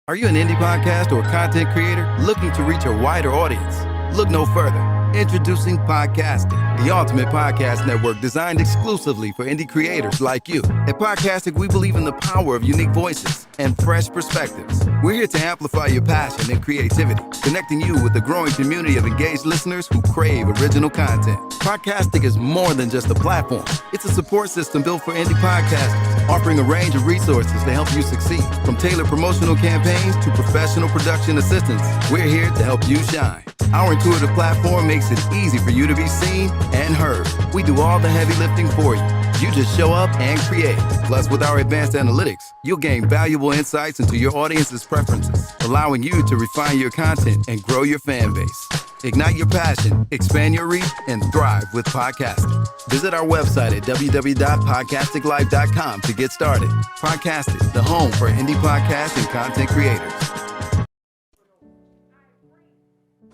Are you an indie podcast or content creator looking to reach a wider audience? Look no further. Introducing Podcastic, the ultimate podcast network designed exclusively for indie creators like you. At Podcastic, we believe in the power of unique voices and fresh perspectives. We're here to amplify your passion and creativity, connecting you with a growing community of engaged listeners who crave original content. Podcastic is more than just a platform. It's a support system built for indie podcasters, offering a range of resources to help you succeed. From tailored promotional campaigns to professional production assistance, we're here to help you shine. Our intuitive platform makes it easy for you to be seen and heard. We do all the heavy lifting for you. You just show up and create. Plus, with our advanced analytics, you'll gain valuable insights into your audience's preferences, allowing you to refine your content and grow your fan base. Ignite your passion, expand your reach, and thrive with podcasting. Visit our website at www.podcasticlife.com to get started. Podcasting, the home for indie podcast and content creators.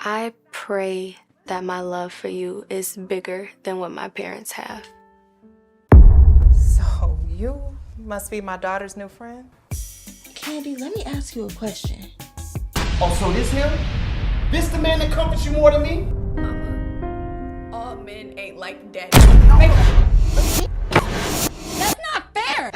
I pray that my love for you is bigger than what my parents have. So you must be my daughter's new friend? Candy, let me ask you a question. Oh, so this him? This the man that comforts you more than me? Mama, all men ain't like daddy. That's not fair!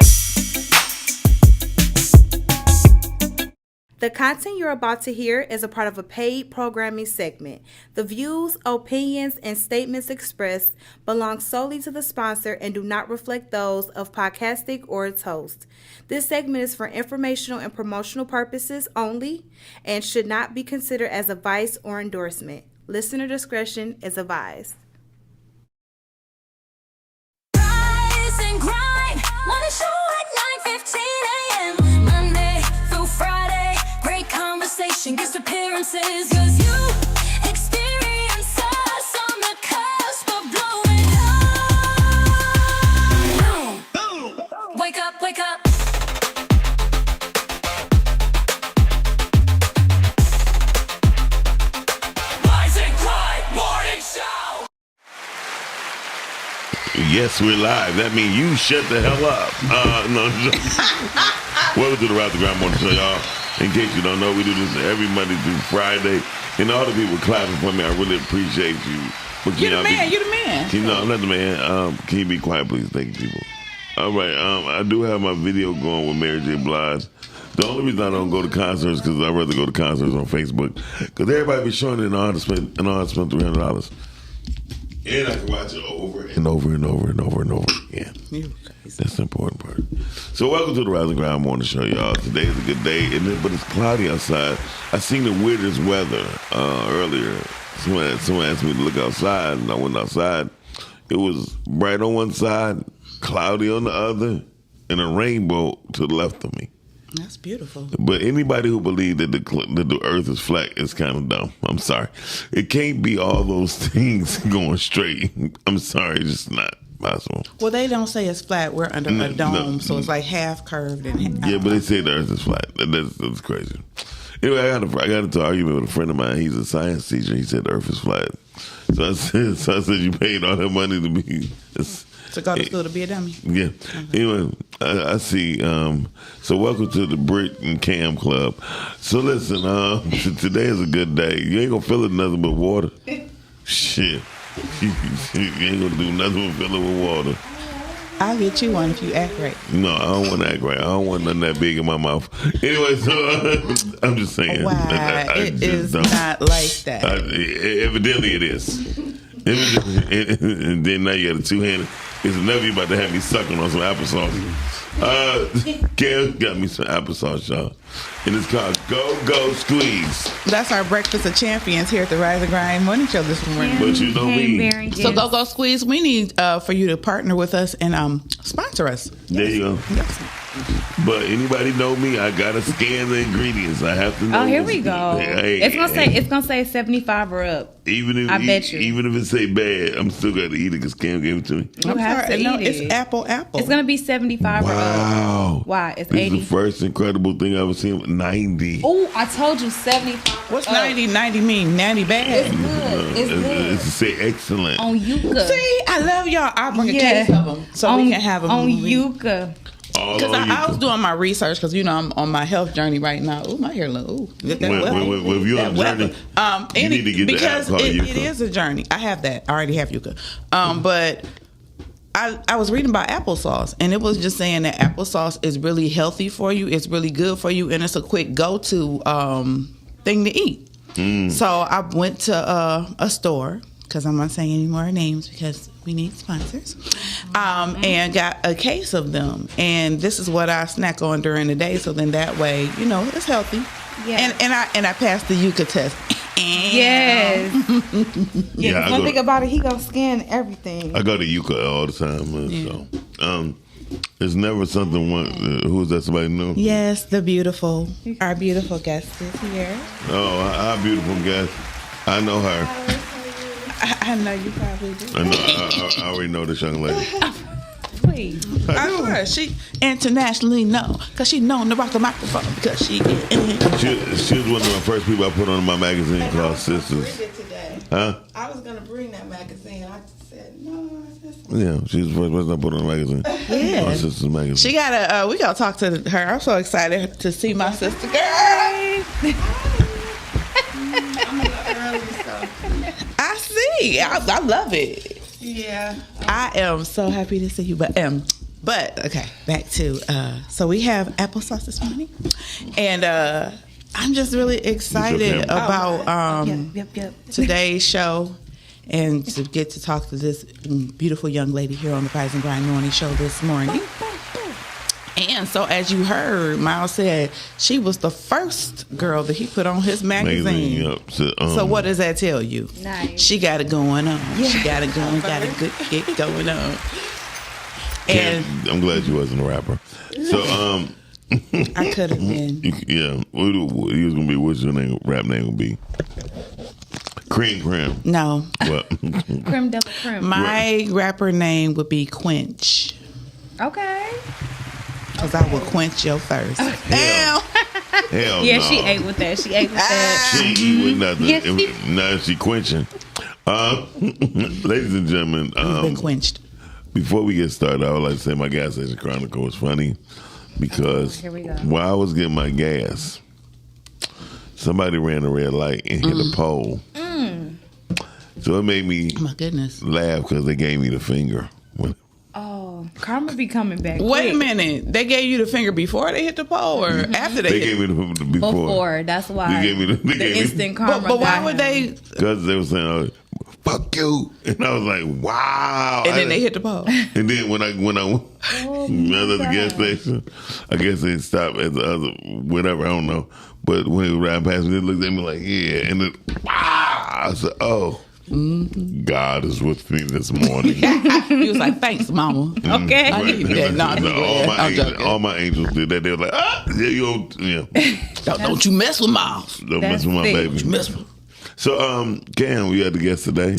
The content you're about to hear is a part of a paid programming segment. The views, opinions, and statements expressed belong solely to the sponsor and do not reflect those of Podcastic or its host. This segment is for informational and promotional purposes only and should not be considered as advice or endorsement. Listener discretion is advised. Rise and grind, morning show at 9:15 a.m. Monday through Friday, great conversation, guest appearances, cause you experience us on the cusp of blowing up. Boom. Wake up, wake up. Rise and grind, morning show. Yes, we're live. That means you shut the hell up. No. Welcome to the Rise and Grind Morning Show, y'all. In case you don't know, we do this every Monday through Friday. And all the people clapping for me, I really appreciate you. But You're the man. You're the man. No, I'm not the man. Can you be quiet, please? Thank you, people. All right. I do have my video going with Mary J. Blige. The only reason I don't go to concerts because I'd rather go to concerts on Facebook. Because everybody be showing it and I spend $300. And I can watch it over and over and over and over and over again. That's the important part. So welcome to the Rise and Grind Morning Show, y'all. Today is a good day, but it's cloudy outside. I seen the weirdest weather earlier. Someone asked me to look outside, and I went outside. It was bright on one side, cloudy on the other, and a rainbow to the left of me. That's beautiful. But anybody who believes that the earth is flat is kind of dumb. I'm sorry. It can't be all those things going straight. I'm sorry. It's just not possible. Well, they don't say it's flat. We're under a dome, so it's like half curved. And yeah, but they say the earth is flat. That's crazy. Anyway, I got into an argument with a friend of mine. He's a science teacher. He said the earth is flat. So I said you paid all that money to be... To go to school to be a dummy. Yeah. Okay. Anyway, I see. So welcome to the Brit and Cam Club. So listen, today is a good day. You ain't gonna fill it nothing but water. Shit. You ain't gonna do nothing but fill it with water. I'll get you one if you act right. No, I don't want to act right. I don't want nothing that big in my mouth. Anyway, so I'm just saying. Why? It is not like that. Evidently it is. And then now you got a two-handed. It's enough you about to have me sucking on some applesauce. Cam got me some applesauce, y'all. And it's called Go Squeeze. That's our breakfast of champions here at the Rise and Grind Morning Show this morning. But you know me. So Go Squeeze, we need for you to partner with us and sponsor us. There you go. Yes. But anybody know me? I gotta scan the ingredients. I have to know. Oh, here we go. It's gonna say 75 or up. Even if it say bad, I'm still gonna eat it because Cam gave it to me. You have to eat it. It's apple. It's gonna be 75 or up. Wow. Why? It's this 80. is the first incredible thing I've ever seen. 90. Oh, I told you 75. What's 90? 90 mean 90 bad. It's good. It's good. It's to say excellent. On Yucca. See, I love y'all. I'll bring a case of them so we can have them on Yucca. Because I was doing my research because I'm on my health journey right now. Ooh, my hair look. Ooh, if you're on a journey, you need to get the app called Yucca. It is a journey. I have that. I already have Yucca. But I was reading about applesauce, and it was just saying that applesauce is really healthy for you. It's really good for you, and it's a quick go-to thing to eat. So I went to a store, because I'm not saying any more names because we need sponsors, and got a case of them. And this is what I snack on during the day. So then that way, it's healthy. Yeah. And I passed the Yucca test. Yes. Yeah. One thing about it, he gonna scan everything. I go to Yucca all the time, man. Yeah. So, it's never something. Who is that? Somebody new? Yes, our beautiful guest is here. Oh, our beautiful guest. I know her. I know you probably do. I already know this young lady. Please. I know her. She internationally known because she known to rock a microphone because she was one of the first people I put on my magazine called Sisters. Today. Huh? I was gonna bring that magazine. I said no. Yeah, she's the first person I put on the magazine. Yeah, my sister's magazine. She gotta. We gotta talk to her. I'm so excited to see my sister. Girl. I see. I love it. Yeah. I am so happy to see you. But okay, back to so we have applesauce this morning. And I'm just really excited about today's show and to get to talk to this beautiful young lady here on the Rise and Grind Morning Show this morning. And so, as you heard, Miles said she was the first girl that he put on his magazine. Yep. So what does that tell you? Nice. She got it going on. Yeah. She got it going, got it going on. And I'm glad you wasn't a rapper. So, I could have been. Yeah. He was going to be, what's your name? Rap name would be? Cream. No. What? Creme de la creme. My rapper name would be Quench. Okay. Because I will quench your thirst. Hell yeah, no. She ate with that. She ain't with nothing. Yes, now she quenching. Ladies and gentlemen, been quenched. Before we get started, I would like to say my gas station chronicle was funny because while I was getting my gas, somebody ran a red light and hit a pole. So it made me laugh because they gave me the finger. Karma be coming back. Wait a minute. They gave you the finger before they hit the pole or after they gave me the before. Before. That's why. They gave me the instant karma. But why would they? Because they were saying, fuck you. And I was like, wow. And then they hit the pole. And then when I went at the gas station, I guess they stopped at the other, whatever, I don't know. But when they were riding past me, they looked at me like, yeah. And then, I said, God is with me this morning. He was like, thanks, mama. Okay. I need that. All my angels did that. They were like, don't you mess with Miles. Don't mess with my baby. Don't you mess with him. So, Cam, we had the guest today.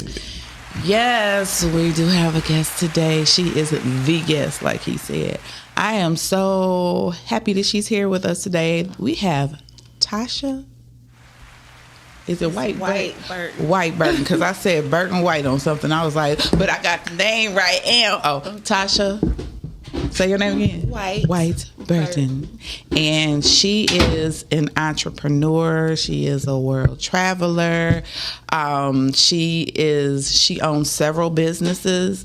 Yes, we do have a guest today. She is the guest, like he said. I am so happy that she's here with us today. We have Tasha. Is it White Burton? White Burton, because I said Burton White on something. I was like, but I got the name right. Tasha. Say your name again. White Burton. And she is an entrepreneur. She is a world traveler. She owns several businesses.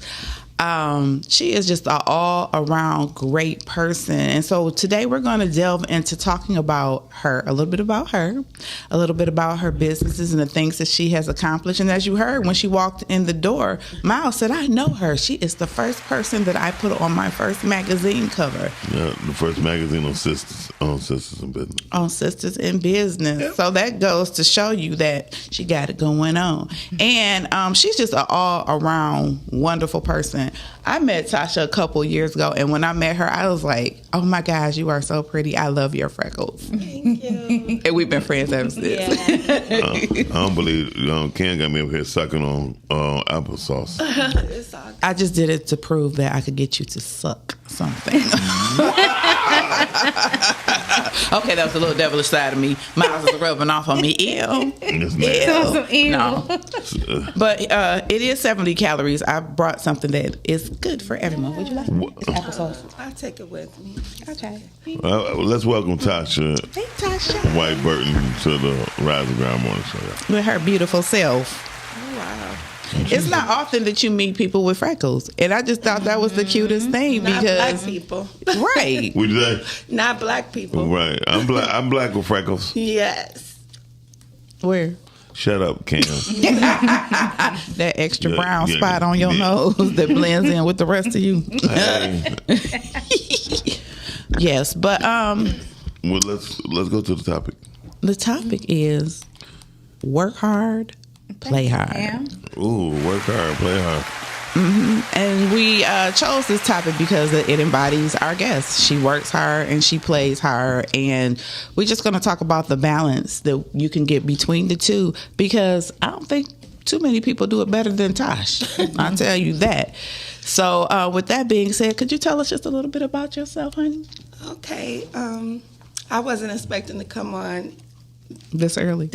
She is just an all-around great person. And so today we're going to delve into talking about her, a little bit about her businesses and the things that she has accomplished. And as you heard, when she walked in the door, Miles said, I know her. She is the first person that I put on my first magazine cover. Yeah, the first magazine on Sisters in Business. On Sisters in Business. Yep. So that goes to show you that she got it going on. And she's just an all-around wonderful person. I met Tasha a couple years ago, and when I met her, I was like, oh my gosh, you are so pretty. I love your freckles. Thank you. And we've been friends ever since. Yeah. I don't believe Ken got me over here sucking on applesauce. I just did it to prove that I could get you to suck something. Okay, that was a little devilish side of me. Miles is rubbing off on me. Ew. Ew. No. But it is 70 calories. I brought something that is good for everyone. Would you like it? It's applesauce. I'll take it with me. Okay. Let's welcome Tasha. Hey, Tasha. White Burton to the Rise and Grind Morning Show. With her beautiful self. Oh, wow. It's not often that you meet people with freckles, and I just thought that was the cutest thing Not because black people. Right. Would you say? Not black people. Right. I'm black with freckles. Yes. Where? Shut up, Cam. That extra brown spot on your nose that blends in with the rest of you. Yes, but well, let's go to the topic. The topic is work hard, play hard. Ooh, work hard, play hard. And we chose this topic because it embodies our guest. She works hard and she plays hard, and we're just going to talk about the balance that you can get between the two, because I don't think too many people do it better than Tosh. I'll tell you that. So with that being said, could you tell us just a little bit about yourself, honey? Okay. I wasn't expecting to come on this early.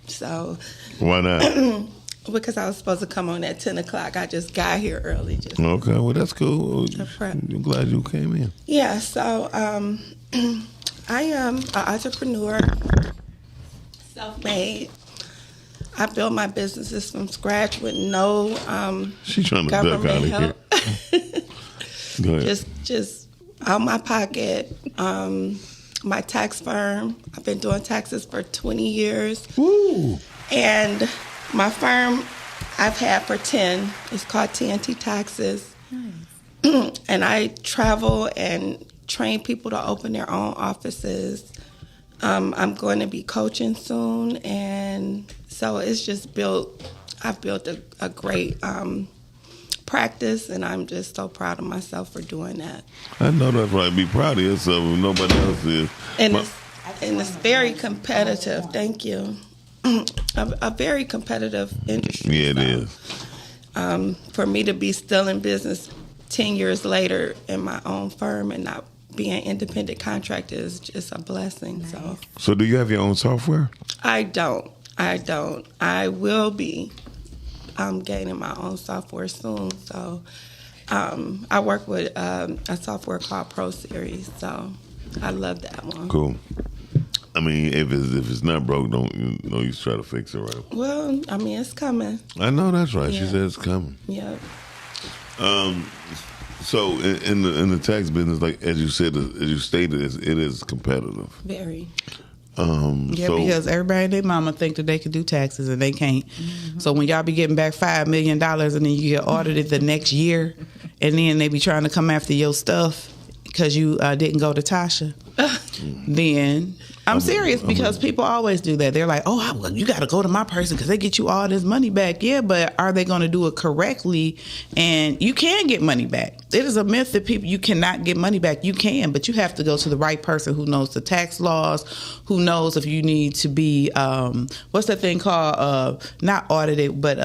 So why not? Because I was supposed to come on at 10 o'clock. I just got here early. Okay, well, that's cool. I'm glad you came in. Yeah, so I am an entrepreneur, self-made. I built my businesses from scratch with no She's trying to duck out of help. here. Go ahead. Just out my pocket. My tax firm. I've been doing taxes for 20 years. Woo. And my firm I've had for 10. It's called TNT Taxes. Nice. And I travel and train people to open their own offices. I'm going to be coaching soon, and so it's just I've built a great practice, and I'm just so proud of myself for doing that. I know that's right. Be proud of yourself if nobody else is. And it's very competitive. Thank you. A very competitive industry. Yeah, it is. For me to be still in business 10 years later in my own firm and not being an independent contractor is just a blessing. Nice. So do you have your own software? I don't. I will be gaining my own software soon. So I work with a software called Pro Series. So I love that one. Cool. I mean, if it's not broke, don't you try to fix it, right? Well, I mean, it's coming. I know that's right. Yeah. She said it's coming. Yeah. So in the tax business, like as you stated, it is competitive. Very. Because everybody and their mama think that they can do taxes and they can't. Mm-hmm. So when y'all be getting back $5 million and then you get audited the next year, and then they be trying to come after your stuff because you didn't go to Tasha, then I'm serious, because people always do that. They're like, oh, well, you got to go to my person because they get you all this money back. Yeah, but are they going to do it correctly? And you can get money back. It is a myth that you cannot get money back. You can, but you have to go to the right person who knows the tax laws, who knows if you need to be, what's that thing called? Not audited, but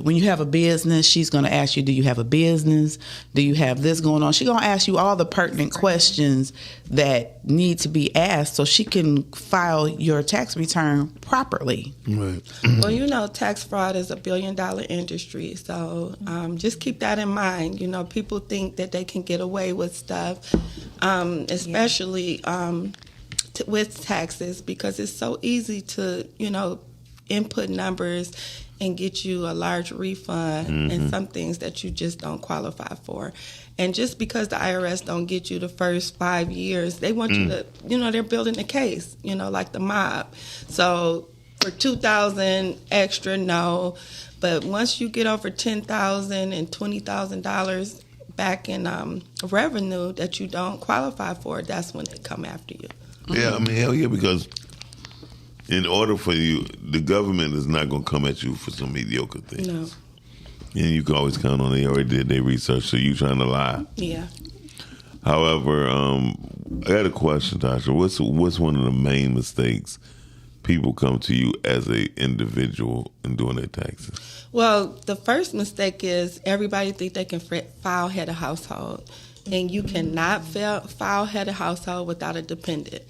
when you have a business, she's going to ask you, do you have a business? Do you have this going on? She's going to ask you all the pertinent questions that need to be asked so she can file your tax return properly. Right. Well, tax fraud is $1 billion industry, so just keep that in mind. People think that they can get away with stuff, especially with taxes, because it's so easy to, input numbers and get you a large refund, and some things that you just don't qualify for. And just because the IRS don't get you the first 5 years, they want you to, they're building a case, like the mob. So for $2,000 extra, no. But once you get over $10,000 and $20,000 back in revenue that you don't qualify for, that's when they come after you. Yeah, I mean, hell yeah, because in order for you, the government is not going to come at you for some mediocre things. No. And you can always count on they already did their research, so you trying to lie. Yeah. However, I had a question, Tasha. What's one of the main mistakes people come to you as a individual in doing their taxes? Well, the first mistake is everybody think they can file head of household. and you cannot file head of household without a dependent.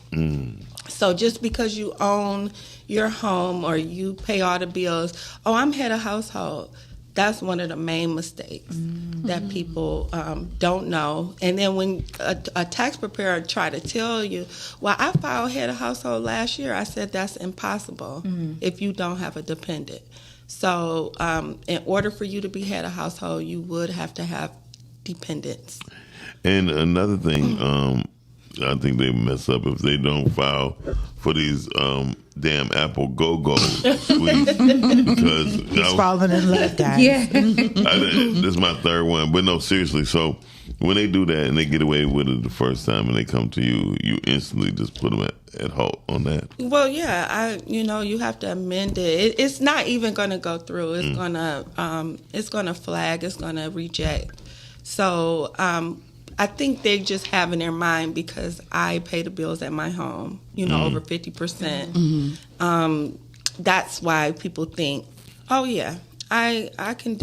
So just because you own your home or you pay all the bills, I'm head of household. That's one of the main mistakes that people don't know. And then when a tax preparer try to tell you, well, I filed head of household last year, I said that's impossible if you don't have a dependent. So in order for you to be head of household, you would have to have dependents. And another thing, I think they mess up if they don't file for these damn Apple Go-Go sweets. Because he's falling in love, guys. Yeah. This is my third one. But no, seriously. So when they do that and they get away with it the first time and they come to you, you instantly just put them at halt on that. Well, yeah, you have to amend it. It's not even going to go through. It's gonna flag. It's gonna reject. So I think they just have in their mind, because I pay the bills at my home, over 50%. That's why people think, oh yeah, I can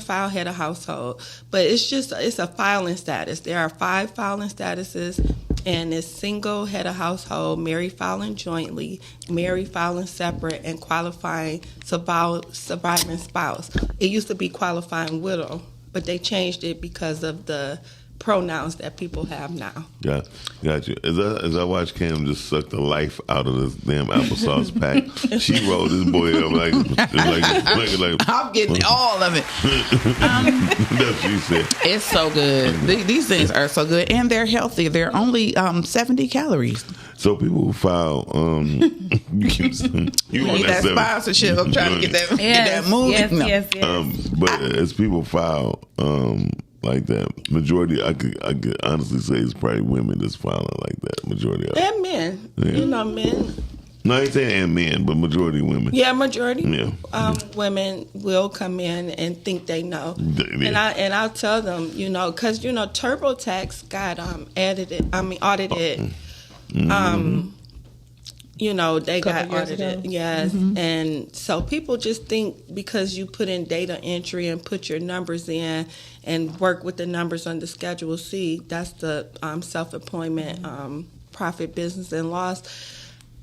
file head of household. But it's a filing status. There are 5 filing statuses, and it's single head of household, married filing jointly, married filing separate, and qualifying surviving spouse. It used to be qualifying widow, but they changed it because of the pronouns that people have now. Got you. As I watch Cam just suck the life out of this damn applesauce pack, she rolled this boy up like I'm getting all of it. That's what she said. It's so good. These things are so good, and they're healthy. They're only 70 calories. So people file. You need that sponsorship. I'm trying to get that movie. Yes. But as people file. Like that, majority I could honestly say it's probably women that's filing like that. Majority of and men, men. No, I ain't saying and men, but majority women. Yeah, majority. Yeah. Women will come in and think they know, and I'll tell them, because TurboTax got audited. They got audited. Yes. And so people just think because you put in data entry and put your numbers in and work with the numbers on the Schedule C, that's the self-employment profit, business, and loss.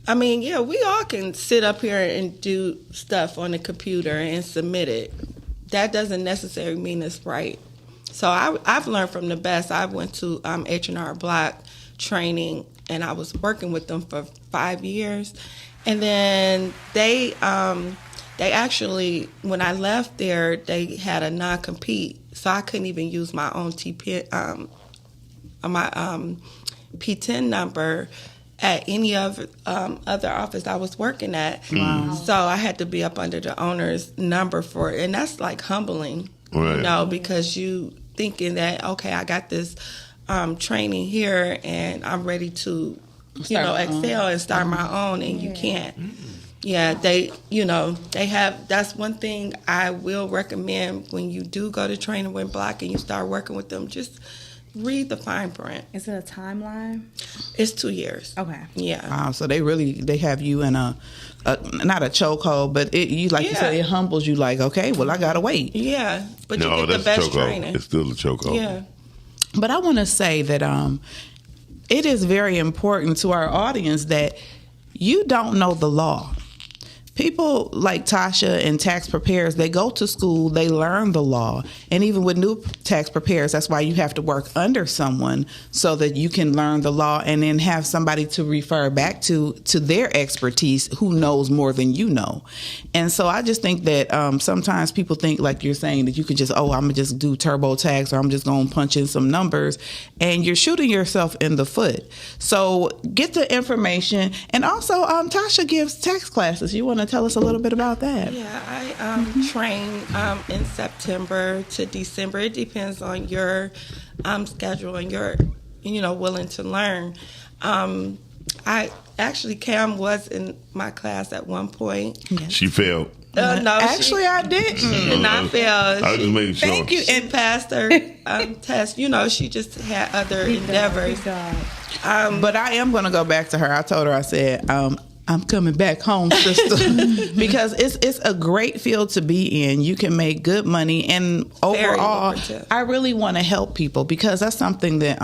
I mean, yeah, we all can sit up here and do stuff on the computer and submit it. That doesn't necessarily mean it's right. So I've learned from the best. I went to H&R Block training, and I was working with them for 5 years. And then they actually, when I left there, they had a non-compete. So I couldn't even use my own P10 number at any other office I was working at. Wow. So I had to be up under the owner's number for it. And that's like humbling, right. Because you thinking that, okay, I got this training here and I'm ready to, excel and start my own, and you can't. Yeah, they have, that's one thing I will recommend when you do go to training with Block and you start working with them, just read the fine print. Is it a timeline? It's 2 years. Okay. Yeah. Wow, so they have you in a not a chokehold, but you said, it humbles you like, okay, well, I gotta wait. Yeah, but you get the best training. It's still a chokehold. Yeah. But I want to say that it is very important to our audience that you don't know the law. People like Tasha and tax preparers, they go to school, they learn the law. And even with new tax preparers, that's why you have to work under someone so that you can learn the law and then have somebody to refer back to their expertise who knows more than you know. And so I just think that sometimes people think, like you're saying, that you can just, I'm going to just do TurboTax, or I'm just going to punch in some numbers. And you're shooting yourself in the foot. So get the information. And also, Tasha gives tax classes. You want to tell us a little bit about that? Yeah, I train in September to December. It depends on your schedule and your, willing to learn. Cam was in my class at one point. Yes. She failed. No, actually, I didn't. She did not fail. I was just making sure. Thank you. And passed her test. She just had other endeavors. But I am going to go back to her. I told her, I said, I'm coming back home, sister. Because it's a great field to be in. You can make good money, and overall, I really want to help people because that's something that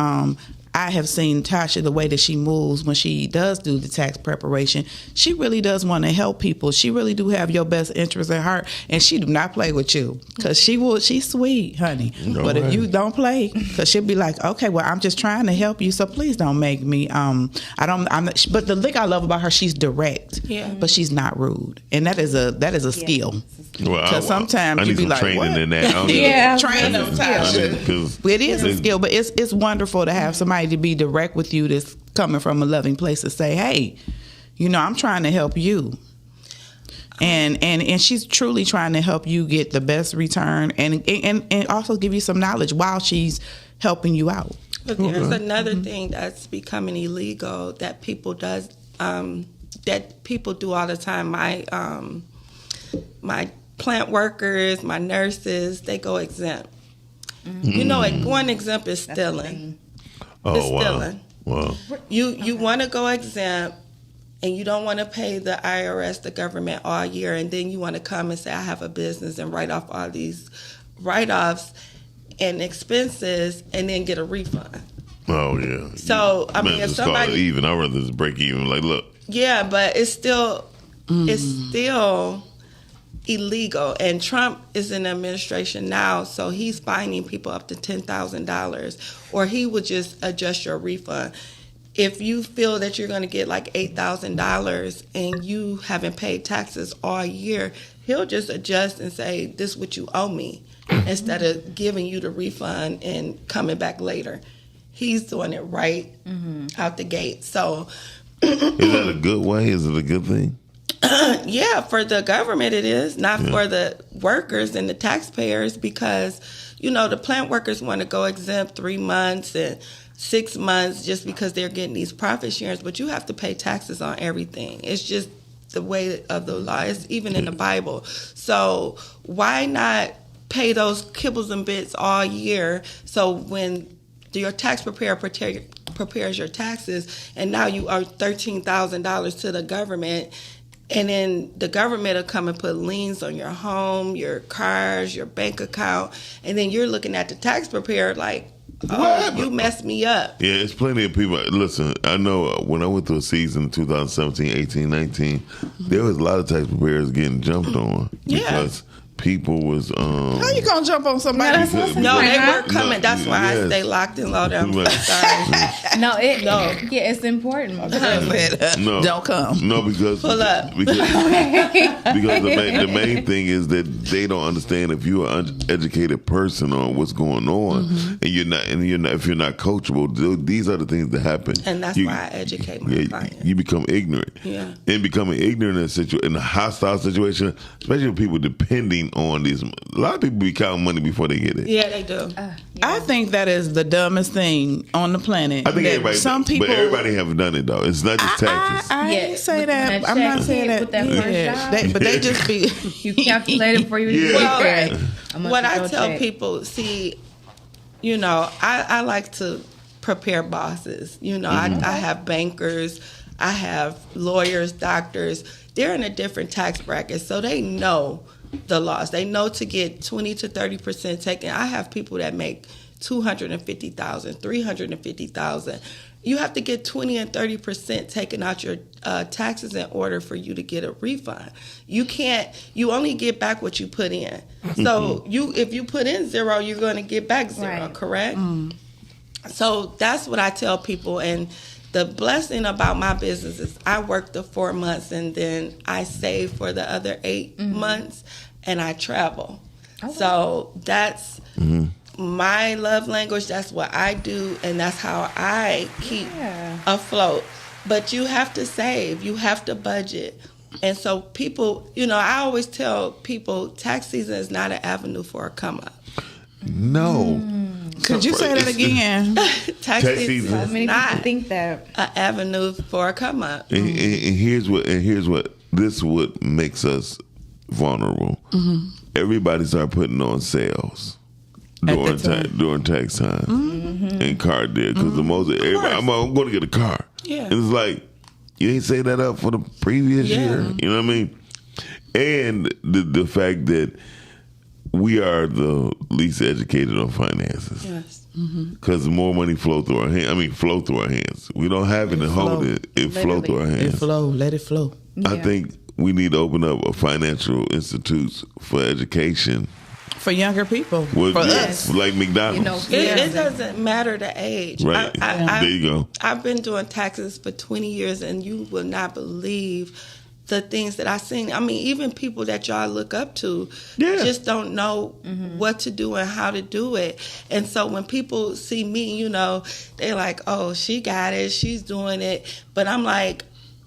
I have seen Tasha, the way that she moves when she does do the tax preparation. She really does want to help people. She really do have your best interest at heart, and she do not play with you because she's sweet, honey. But if you don't play, because she'll be like, okay, well, I'm just trying to help you, so please don't make me. But the thing I love about her, she's direct, but she's not rude, and that is a skill. Because sometimes you be like, training what? In that. Training them, Tasha. It is a skill, but it's wonderful to have somebody to be direct with you that's coming from a loving place to say, hey, I'm trying to help you. And she's truly trying to help you get the best return and also give you some knowledge while she's helping you out. But there's another thing that's becoming illegal that people do all the time. My plant workers, my nurses, they go exempt. Going exempt is stealing. It's stealing. Wow. You want to go exempt, and you don't want to pay the IRS, the government, all year, and then you want to come and say, I have a business, and write off all these write-offs and expenses, and then get a refund. Oh, yeah. So, I mean, if somebody... even. I'd rather just break even. Like, look. Yeah, but it's still... It's still illegal, and Trump is in the administration now, so he's fining people up to $10,000, or he would just adjust your refund. If you feel that you're going to get like $8,000 and you haven't paid taxes all year, he'll just adjust and say, this is what you owe me, instead of giving you the refund and coming back later. He's doing it right out the gate. So is that a good way? Is it a good thing? Yeah, for the government it is, not for the workers and the taxpayers, because, the plant workers want to go exempt 3 months and 6 months just because they're getting these profit shares, but you have to pay taxes on everything. It's just the way of the law. It's even in the Bible. So why not pay those kibbles and bits all year, so when your tax preparer prepares your taxes and now you owe $13,000 to the government, and then the government will come and put liens on your home, your cars, your bank account, and then you're looking at the tax preparer like, you messed me up. Yeah, it's plenty of people. Listen, I know when I went through a season in 2017, 18, 19, there was a lot of tax preparers getting jumped on because people was how you gonna jump on somebody? No, they were coming. That's why I stay locked and loaded. I'm sorry. It's important. Don't come. No, because pull up. Because the main thing is that they don't understand if you're an uneducated person on what's going on, and you're not if you're not coachable. These are the things that happen, and that's why I educate my clients. You become ignorant. Yeah, and becoming ignorant in a hostile situation, especially with people depending on these. A lot of people be counting money before they get it. Yeah, they do. I think that is the dumbest thing on the planet. I think everybody have done it though. It's not just taxes. I didn't say that. I'm not saying that. But they just be you calculate it for you. What I tell people, see, I like to prepare bosses. I have bankers, I have lawyers, doctors. They're in a different tax bracket, so they know the laws. They know to get 20 to 30% taken. I have people that make $250,000, $350,000. You have to get 20 and 30% taken out your taxes in order for you to get a refund. You only get back what you put in. So if you put in zero, you're going to get back zero, correct? So that's what I tell people. And the blessing about my business is I work the 4 months and then I save for the other 8 months and I travel. Okay. So that's my love language. That's what I do, and that's how I keep afloat. But you have to save. You have to budget. And so people, I always tell people tax season is not an avenue for a come up. No. Could you say that again? Tax season is not think that an avenue for a come up. And here's what makes us vulnerable. Everybody started putting on sales during tax time and car deal, because the most everybody, I'm going to get a car. Yeah. And it's like, You ain't say that up for the previous year. You know what I mean? And the fact that we are the least educated on finances. Yes. Because more money flow through our hands. Flow through our hands. We don't have it and hold it. It flow through our hands. It flow. Let it flow. I think we need to open up a financial institutes for education. For younger people. For us. Like McDonald's. You know, it doesn't matter the age. Right. There you go. I've been doing taxes for 20 years, and you will not believe the things that I've seen. I mean, even people that y'all look up to just don't know what to do and how to do it. And so when people see me, you know, they're like, oh, she got it, she's doing it. But I'm like,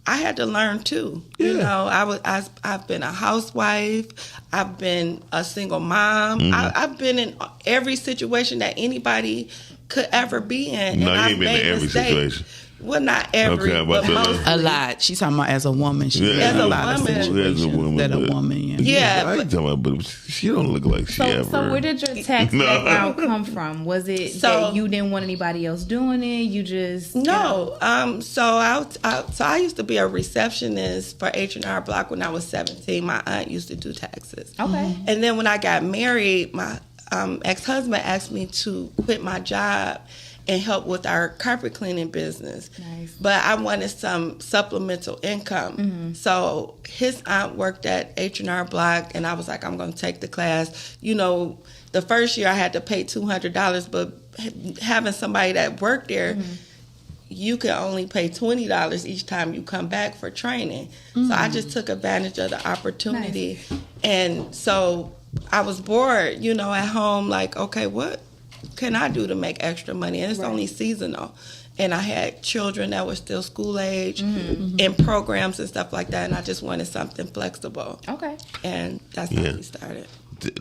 I had to learn too. You know, I've been a housewife. I've been a single mom. I've been in every situation that anybody could ever be in. No, and you ain't been in every situation. Well, not every, but most. A lot. She's talking about as a woman. She as a lot woman. of situations that a woman. I ain't talking about, but she don't look like she ever. So where did your tax background come from? Was it that you didn't want anybody else doing it? You just no. So I used to be a receptionist for H&R Block when I was 17. My aunt used to do taxes. Okay. And then when I got married, my ex-husband asked me to quit my job and help with our carpet cleaning business. Nice. But I wanted some supplemental income. So his aunt worked at H&R Block, and I was like, I'm going to take the class. You know, the first year I had to pay $200, but having somebody that worked there, you can only pay $20 each time you come back for training. So I just took advantage of the opportunity. Nice. And so I was bored, you know, at home, like, okay, what can I do to make extra money? And it's only seasonal. And I had children that were still school age in programs and stuff like that, and I just wanted something flexible. Okay. And that's how we started.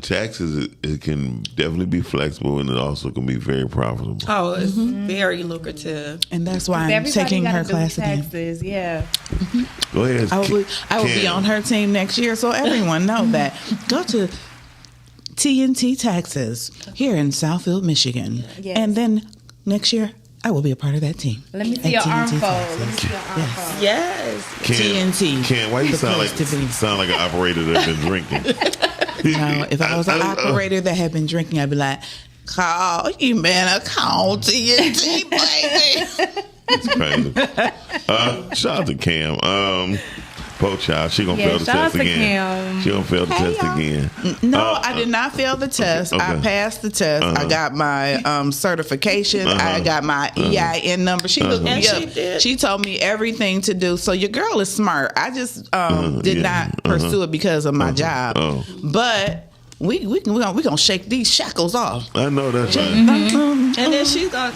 Taxes, it can definitely be flexible, and it also can be very profitable. Oh, it's very lucrative. And that's why I'm taking her class taxes, again. Go ahead. I will be on her team next year, so everyone know that. Go to TNT Taxes here in Southfield, Michigan. Yes. And then next year, I will be a part of that team. Let me see your arm fold. Yes. TNT. Ken, why you sound like an operator that's been drinking? No, if I was an operator that had been drinking, I'd be like, call TNT, baby. That's crazy. Shout out to Cam. Poor child, she gonna fail the test again. Cam. She gonna fail the test again. No, I did not fail the test. Okay. I passed the test. I got my certification. I got my EIN number. She looked me up. She told me everything to do. So your girl is smart. I just did not pursue it because of my job. But we gonna shake these shackles off. I know that's right. And then she's gonna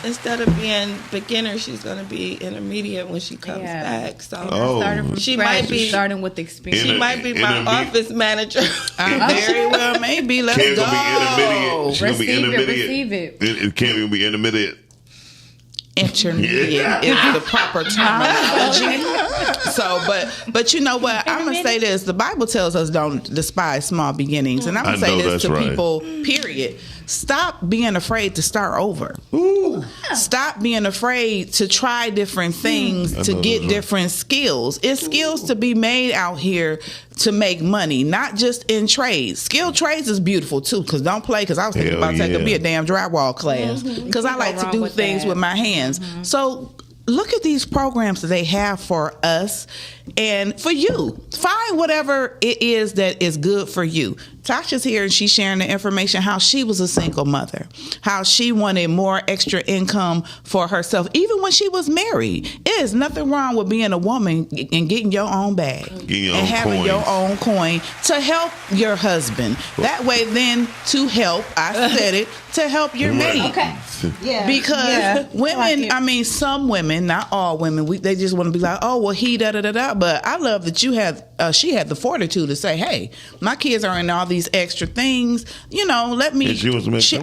instead of being beginner, she's gonna be intermediate when she comes back. So she might be starting with experience. She might be my office manager. Very well, maybe. Let's go. She's gonna be intermediate. Receive it. It can't even be intermediate. Intermediate is the proper terminology. So, but you know what? I'm gonna say this: the Bible tells us don't despise small beginnings, and I'm gonna say this to people. Period. Stop being afraid to start over. Ooh. Stop being afraid to try different things to get different skills. It's skills to be made out here to make money, not just in trades. Skilled trades is beautiful too, because don't play, because I was thinking about taking me a damn drywall class, because I like to do things with my hands. So look at these programs that they have for us and for you. Find whatever it is that is good for you. Tasha's here and she's sharing the information how she was a single mother, how she wanted more extra income for herself, even when she was married. It is nothing wrong with being a woman and getting your own bag and having your own coin to help your husband. That way then to help, I said it, to help your mate. Okay. Yeah. Because women, I mean, some women, not all women, they just want to be like, oh, well, he da-da-da-da. But I love that she had the fortitude to say, hey, my kids are in all these extra things. You know, let me.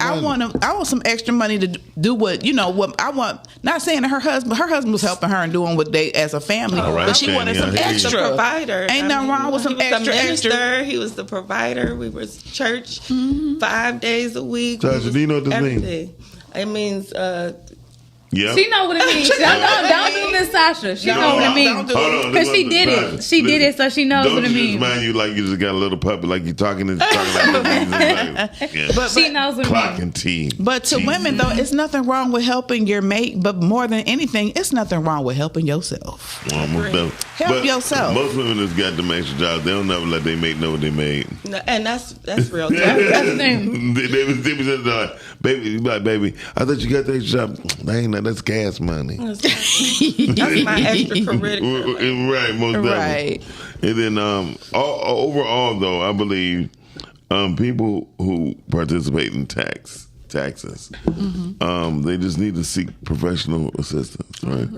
I want some extra money to do what I want. Not saying that her husband was helping her and doing what they as a family, but she wanted some extra. He was the provider. Ain't nothing wrong with some extra. He was the provider. We were church 5 days a week. Tasha, do you know what this means? It means Yeah. She know what it means. Don't do Miss Tasha. She know what it means. Because she did it. She did it, so she knows what it means. Don't just mind you like you just got a little puppet, like you're talking like she knows what it means. Clock and tea. But to women, though, it's nothing wrong with helping your mate. But more than anything, it's nothing wrong with helping yourself. Help yourself. Most women just got them extra jobs. They don't never let their mate know what they made. No, and that's real. That's the thing. They be like, baby, I thought you got that job. That's gas money. That's my extracurricular. Right, most definitely. Right. And then overall, though, I believe people who participate in taxes, they just need to seek professional assistance, right?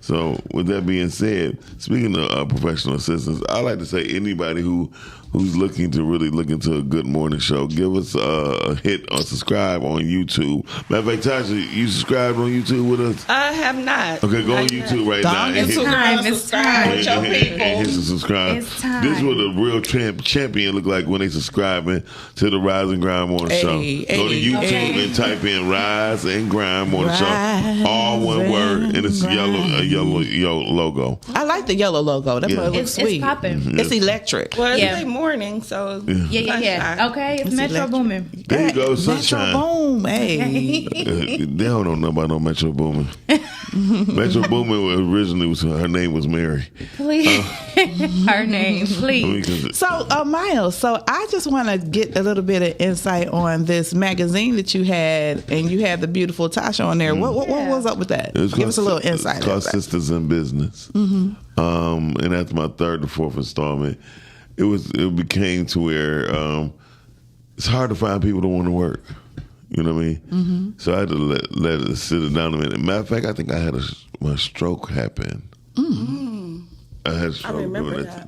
So, with that being said, speaking of professional assistance, I like to say anybody who's looking to really look into a good morning show, give us a hit or subscribe on YouTube. Matter of fact, Tasha, you subscribed on YouTube with us? I have not. Okay, go on YouTube right now. It's time. It's time. And hit the subscribe. It's time. This is what a real champion look like when they subscribing to the Rise and Grind Morning Show. Go to YouTube and type in Rise and Grind Morning Show. All one word, and it's a yellow logo. I like the yellow logo. That looks sweet. It's popping. It's electric. Well, it's morning, so yeah. Okay, it's Metro Boomin. There you go, sunshine. Metro Boom, hey. They don't know about no Metro Boomin. Metro Boomin originally her name was Mary. Please, her name, please. So, Miles, so I just want to get a little bit of insight on this magazine that you had, and you had the beautiful Tasha on there. What was up with that? Give us a little insight. It's called Sisters in Business, and that's my third or fourth installment. It became to where it's hard to find people that want to work. You know what I mean? Mm-hmm. So I had to let it sit down a minute. Matter of fact, I think I had my stroke happen. Mm-hmm. I had a stroke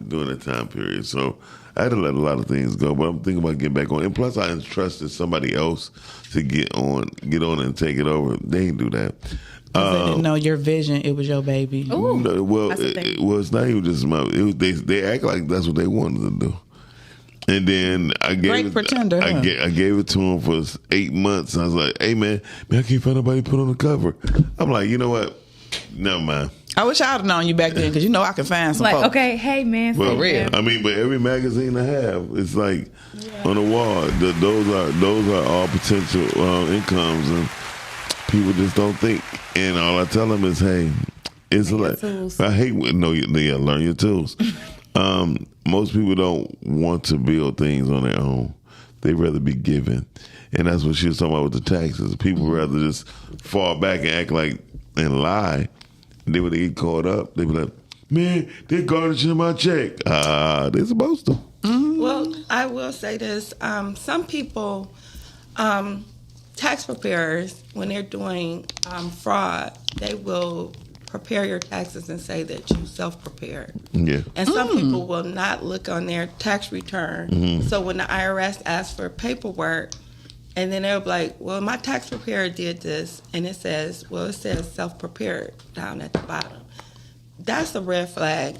during that time period. So I had to let a lot of things go. But I'm thinking about getting back on. And plus, I entrusted somebody else to get on and take it over. They didn't do that. They didn't know your vision. It was your baby. No, it's not even just they act like that's what they wanted to do. And then I gave pretender, I gave it to him for 8 months. I was like, "Hey man, I can't find nobody to put on the cover." I'm like, you know what? Never mind. I wish I'd have known you back then, because I can find some folks. Okay, hey man, for real. I mean, but every magazine I have, it's like on the wall. Those are all potential incomes, and people just don't think. And all I tell them is, hey, it's like I hate when learn your tools. Most people don't want to build things on their own. They rather be given. And that's what she was talking about with the taxes. People rather just fall back and act like and lie. And then when they get caught up, they be like, man, they're garnishing my check. They're supposed to. Mm-hmm. Well, I will say this. Some people, tax preparers, when they're doing fraud, they will prepare your taxes and say that you self-prepared. Yeah. And some people will not look on their tax return. Mm-hmm. So when the IRS asks for paperwork, and then they'll be like, well, my tax preparer did this, and it says self-prepared down at the bottom. That's a red flag.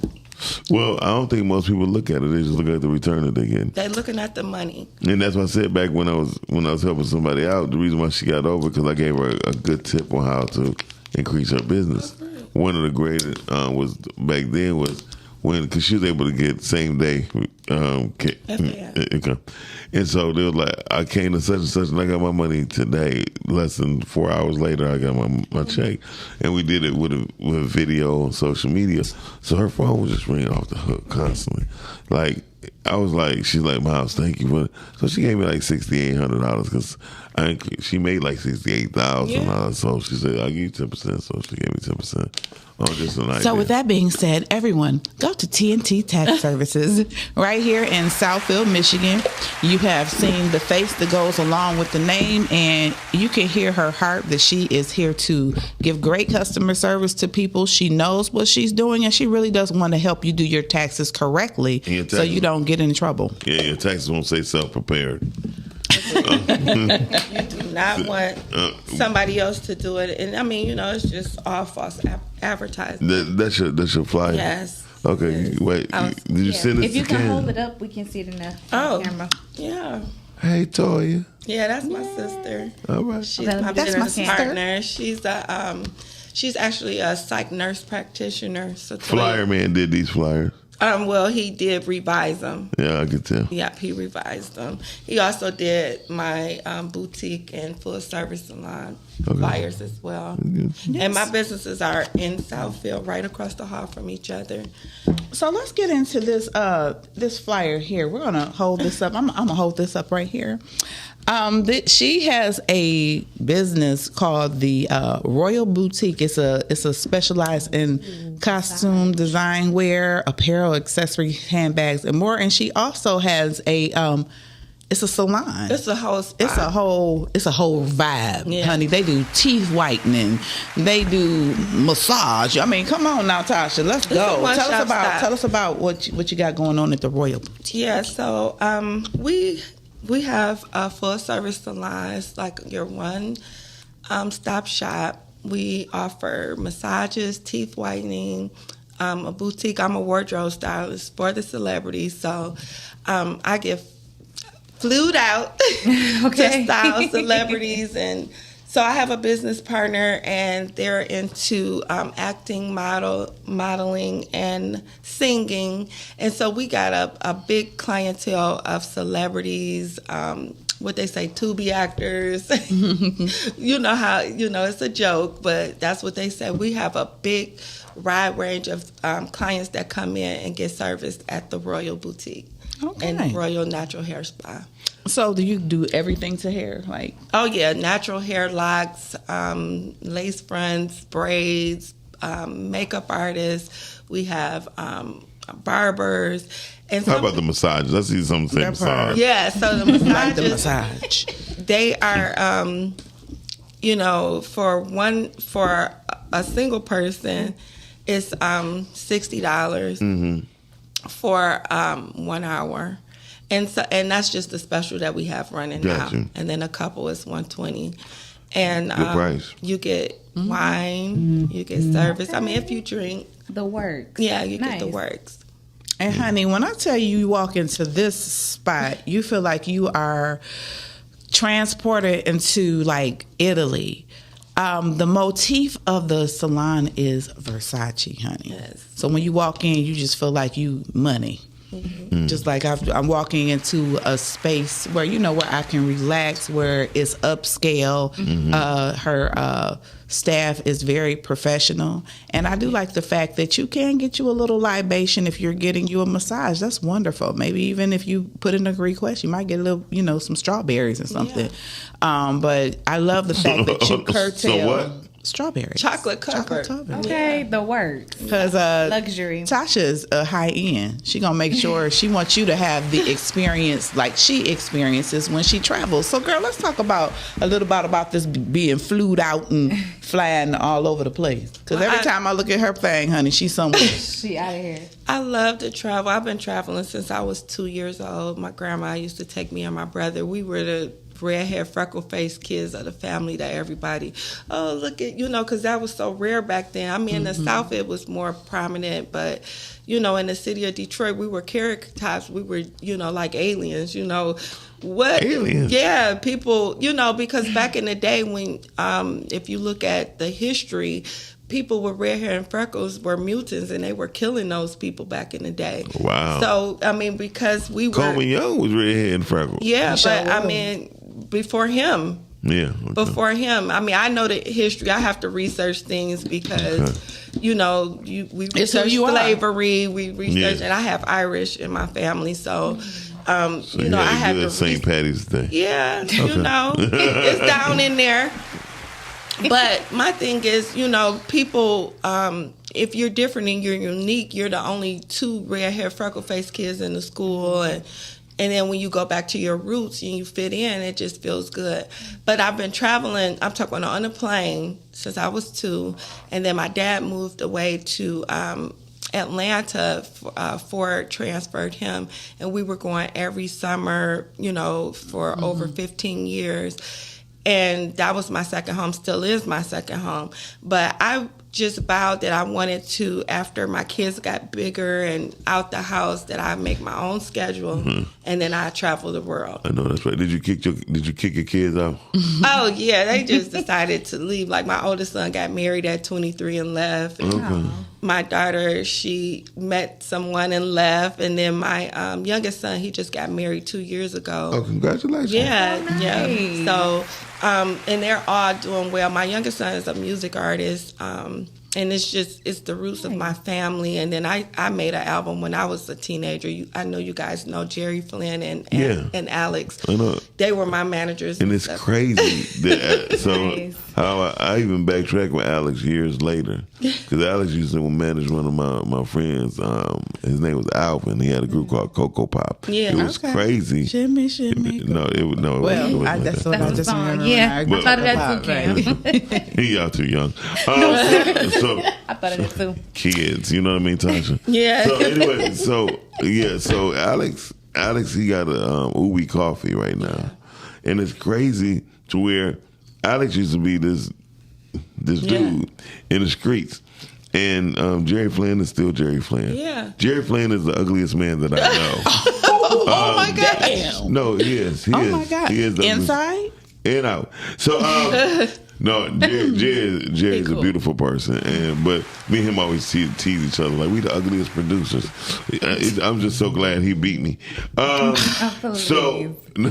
Well, I don't think most people look at it. They just look at the return that they get. They're looking at the money. And that's what I said back when I was helping somebody out. The reason why she got over, because I gave her a good tip on how to increase her business. One of the greatest was back then was because she was able to get same day income. And so they were like, I came to such and such, and I got my money today. Less than 4 hours later, I got my check. And we did it with a video on social media. So her phone was just ringing off the hook constantly. Like, I was like, she's like, Miles, thank you for it. So she gave me like $6,800 because she made like $68,000. Yeah. So she said, I'll give you 10%. So she gave me 10%. Oh, just an idea. So with that being said, everyone, go to TNT Tax Services right here in Southfield, Michigan. You have seen the face that goes along with the name, and you can hear her heart that she is here to give great customer service to people. She knows what she's doing, and she really does want to help you do your taxes correctly so you don't get in trouble. Yeah, your taxes won't say self-prepared. You do not want somebody else to do it, and I mean, it's just all false advertising. That's your flyer. Yes. Okay. Yes. Wait. Did you send it? If you can hold it up, we can see it in the camera. Yeah. Hey, Toya. Yeah, that's my sister. All right. She's my business partner. She's actually a psych nurse practitioner. So Flyer Man did these flyers. Well, he did revise them. Yeah, I could tell. Yep, he revised them. He also did my boutique and full service salon flyers as well. Yes. And my businesses are in Southfield, right across the hall from each other. So let's get into this this flyer here. We're gonna hold this up. I'm gonna hold this up right here. She has a business called the Royal Boutique. It's a specialized in costume design wear, apparel, accessories, handbags, and more. And she also has it's a salon. It's a whole spa. It's a whole vibe, honey. They do teeth whitening. They do massage. I mean, come on now, Tasha. Let's go. Tell us about what you got going on at the Royal Boutique. Yeah, so we have a full service salon. It's like your one stop shop. We offer massages, teeth whitening, a boutique. I'm a wardrobe stylist for the celebrities, so I get flued out to style celebrities. And so I have a business partner, and they're into acting, modeling, and singing. And so we got a big clientele of celebrities, what they say, Tubi actors. You know how, it's a joke, but that's what they say. We have a big, wide range of clients that come in and get serviced at the Royal Boutique and Royal Natural Hair Spa. So do you do everything to hair? Like, oh yeah, natural hair locks, lace fronts, braids, makeup artists. We have barbers. And how about the massages? I see some say massage. Yeah, so the massages. Like the massage. They are, for a single person, it's $60 for 1 hour. And that's just the special that we have running now. And then a couple is $120. And good price. You get wine, you get service. I mean, if you drink the works. Yeah, you get the works. And honey, when I tell you walk into this spot, you feel like you are transported into like Italy. The motif of the salon is Versace, honey. Yes. So when you walk in, you just feel like you money. Just like I'm walking into a space where where I can relax, where it's upscale. Her staff is very professional, and I do like the fact that you can get you a little libation if you're getting you a massage. That's wonderful. Maybe even if you put in a request, you might get a little, some strawberries or something. But I love the fact that you curtail. So what? Strawberries. Chocolate covered. Okay, the works. Because luxury. Tasha's a high end. She gonna make sure she wants you to have the experience like she experiences when she travels. So, girl, let's talk about this being flued out and flying all over the place. Because every time I look at her thing, honey, she's somewhere. She out of here. I love to travel. I've been traveling since I was 2 years old. My grandma used to take me and my brother. We were the red hair, freckle faced kids of the family that everybody, oh, look at, because that was so rare back then. I mean, in the South, it was more prominent, but, in the city of Detroit, we were characterized, we were, like aliens, what? Aliens? Yeah, people, because back in the day when, if you look at the history, people with red hair and freckles were mutants, and they were killing those people back in the day. Wow. So, I mean, because we were... Coleman Young was red hair and freckles. Yeah, but, I mean, before him. Yeah. Okay. Before him. I mean, I know the history. I have to research things because, we research slavery. We research, and I have Irish in my family, so... I had to... St. Patty's Day. Yeah, it's down in there. But my thing is, people, if you're different and you're unique, you're the only two red hair, freckle faced kids in the school, and then when you go back to your roots and you fit in, it just feels good. But I've been traveling, I'm talking on a plane since I was 2, and then my dad moved away to Atlanta. Ford transferred him, and we were going every summer, for over 15 years. And that was my second home, still is my second home. But just vowed that I wanted to, after my kids got bigger and out the house, that I make my own schedule, and then I travel the world. I know that's right. Did you kick your kids out? Oh yeah, they just decided to leave. Like my oldest son got married at 23 and left. And my daughter, she met someone and left, and then my youngest son, he just got married 2 years ago. Oh, congratulations! Yeah, nice. yeah. So, and they're all doing well. My youngest son is a music artist. And it's the roots of my family. And then I made an album when I was a teenager. I know you guys know Jerry Flynn and Alex. I know. They were my managers. And it's crazy. That, so Nice. how I even backtracked with Alex years later. Because Alex used to manage one of my friends. His name was Alvin. He had a group called Cocoa Pop. Yeah. It was crazy. Shimmy. No, it was no. Well, it wasn't that's like what I That's just a song. remember. Yeah, I when thought of Cocoa that too, Pop, Cam. He y'all too young. So I thought of that too. kids, you know what I mean, Tasha? Yeah. So anyway, so Alex, he got a Ubi coffee right now, and it's crazy to where Alex used to be this dude in the streets. And Jerry Flynn is still Jerry Flynn. Yeah. Jerry Flynn is the ugliest man that I know. Oh my God. No, he is. Oh my God. He is the Inside and out. So no, Jerry is a beautiful person, but me and him always tease each other like we the ugliest producers. I'm just so glad he beat me. So no,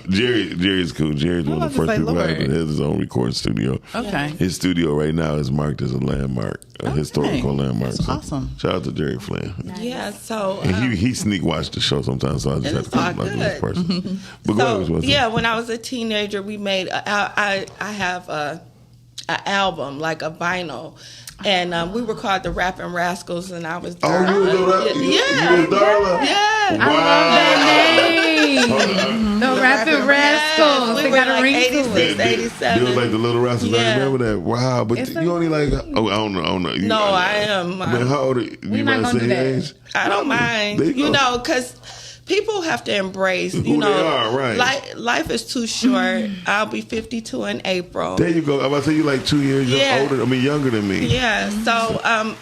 Jerry's cool. Jerry's one of the first people that has his own recording studio. Okay. His studio right now is marked as a landmark, a historical landmark. That's so awesome. Shout out to Jerry Flynn. Nice. Yeah. So. And he sneak watched the show sometimes, so I just have to call him like this person. But go ahead, yeah, when I was a teenager, we made. I have an album, like a vinyl, and we were called the Rapping Rascals, and I was. Darla. Oh, you was Darla. Yeah. Wow. I love that name. The Rapping Rascals. We they were got like a ring 86, to it. 87. They was like the Little Rascals. Yeah. I remember that. Wow, but you only like I don't know. No, I am. Man, how old are you? We're not gonna do that. Age? I don't mind. You know, because people have to embrace, who they are, right? Life is too short. I'll be 52 in April. There you go. I'm about to say you like 2 years younger than me. Yeah. So I'm,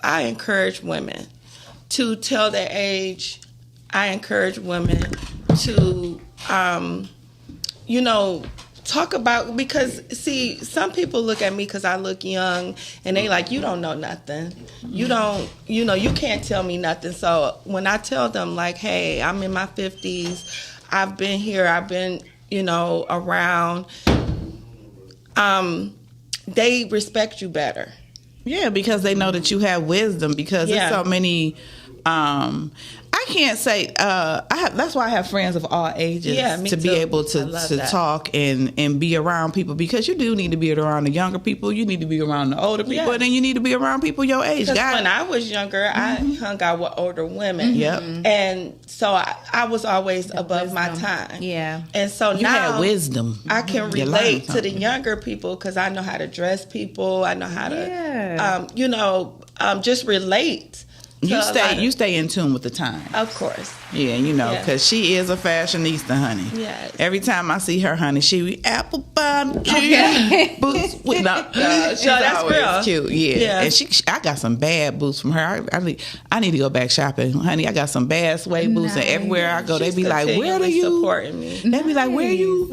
I encourage women to tell their age. I encourage women to, talk about, because see, some people look at me because I look young and they like, you don't know nothing. You don't, you can't tell me nothing. So when I tell them like, hey, I'm in my 50s, I've been here, I've been, around, they respect you better. Yeah, because they know that you have wisdom, because there's so many I can't say that's why I have friends of all ages to be able to talk and be around people, because you do need to be around the younger people, you need to be around the older people, and then you need to be around people your age. Because when I was younger, I hung out with older women. Yep. And so I was always above my time. Yeah. And so you now had wisdom. I can relate to the younger people because I know how to dress people. I know how to, just relate. You stay in tune with the time. Of course. Yeah, because she is a fashionista, honey. Yes. Every time I see her, honey, she be apple bottom boots with she's that's always real. cute. Yeah. And I got some bad boots from her. I need to go back shopping, honey. I got some bad suede boots, and everywhere I go, they be like, "Where do you?" Supporting me. They be like, "Where you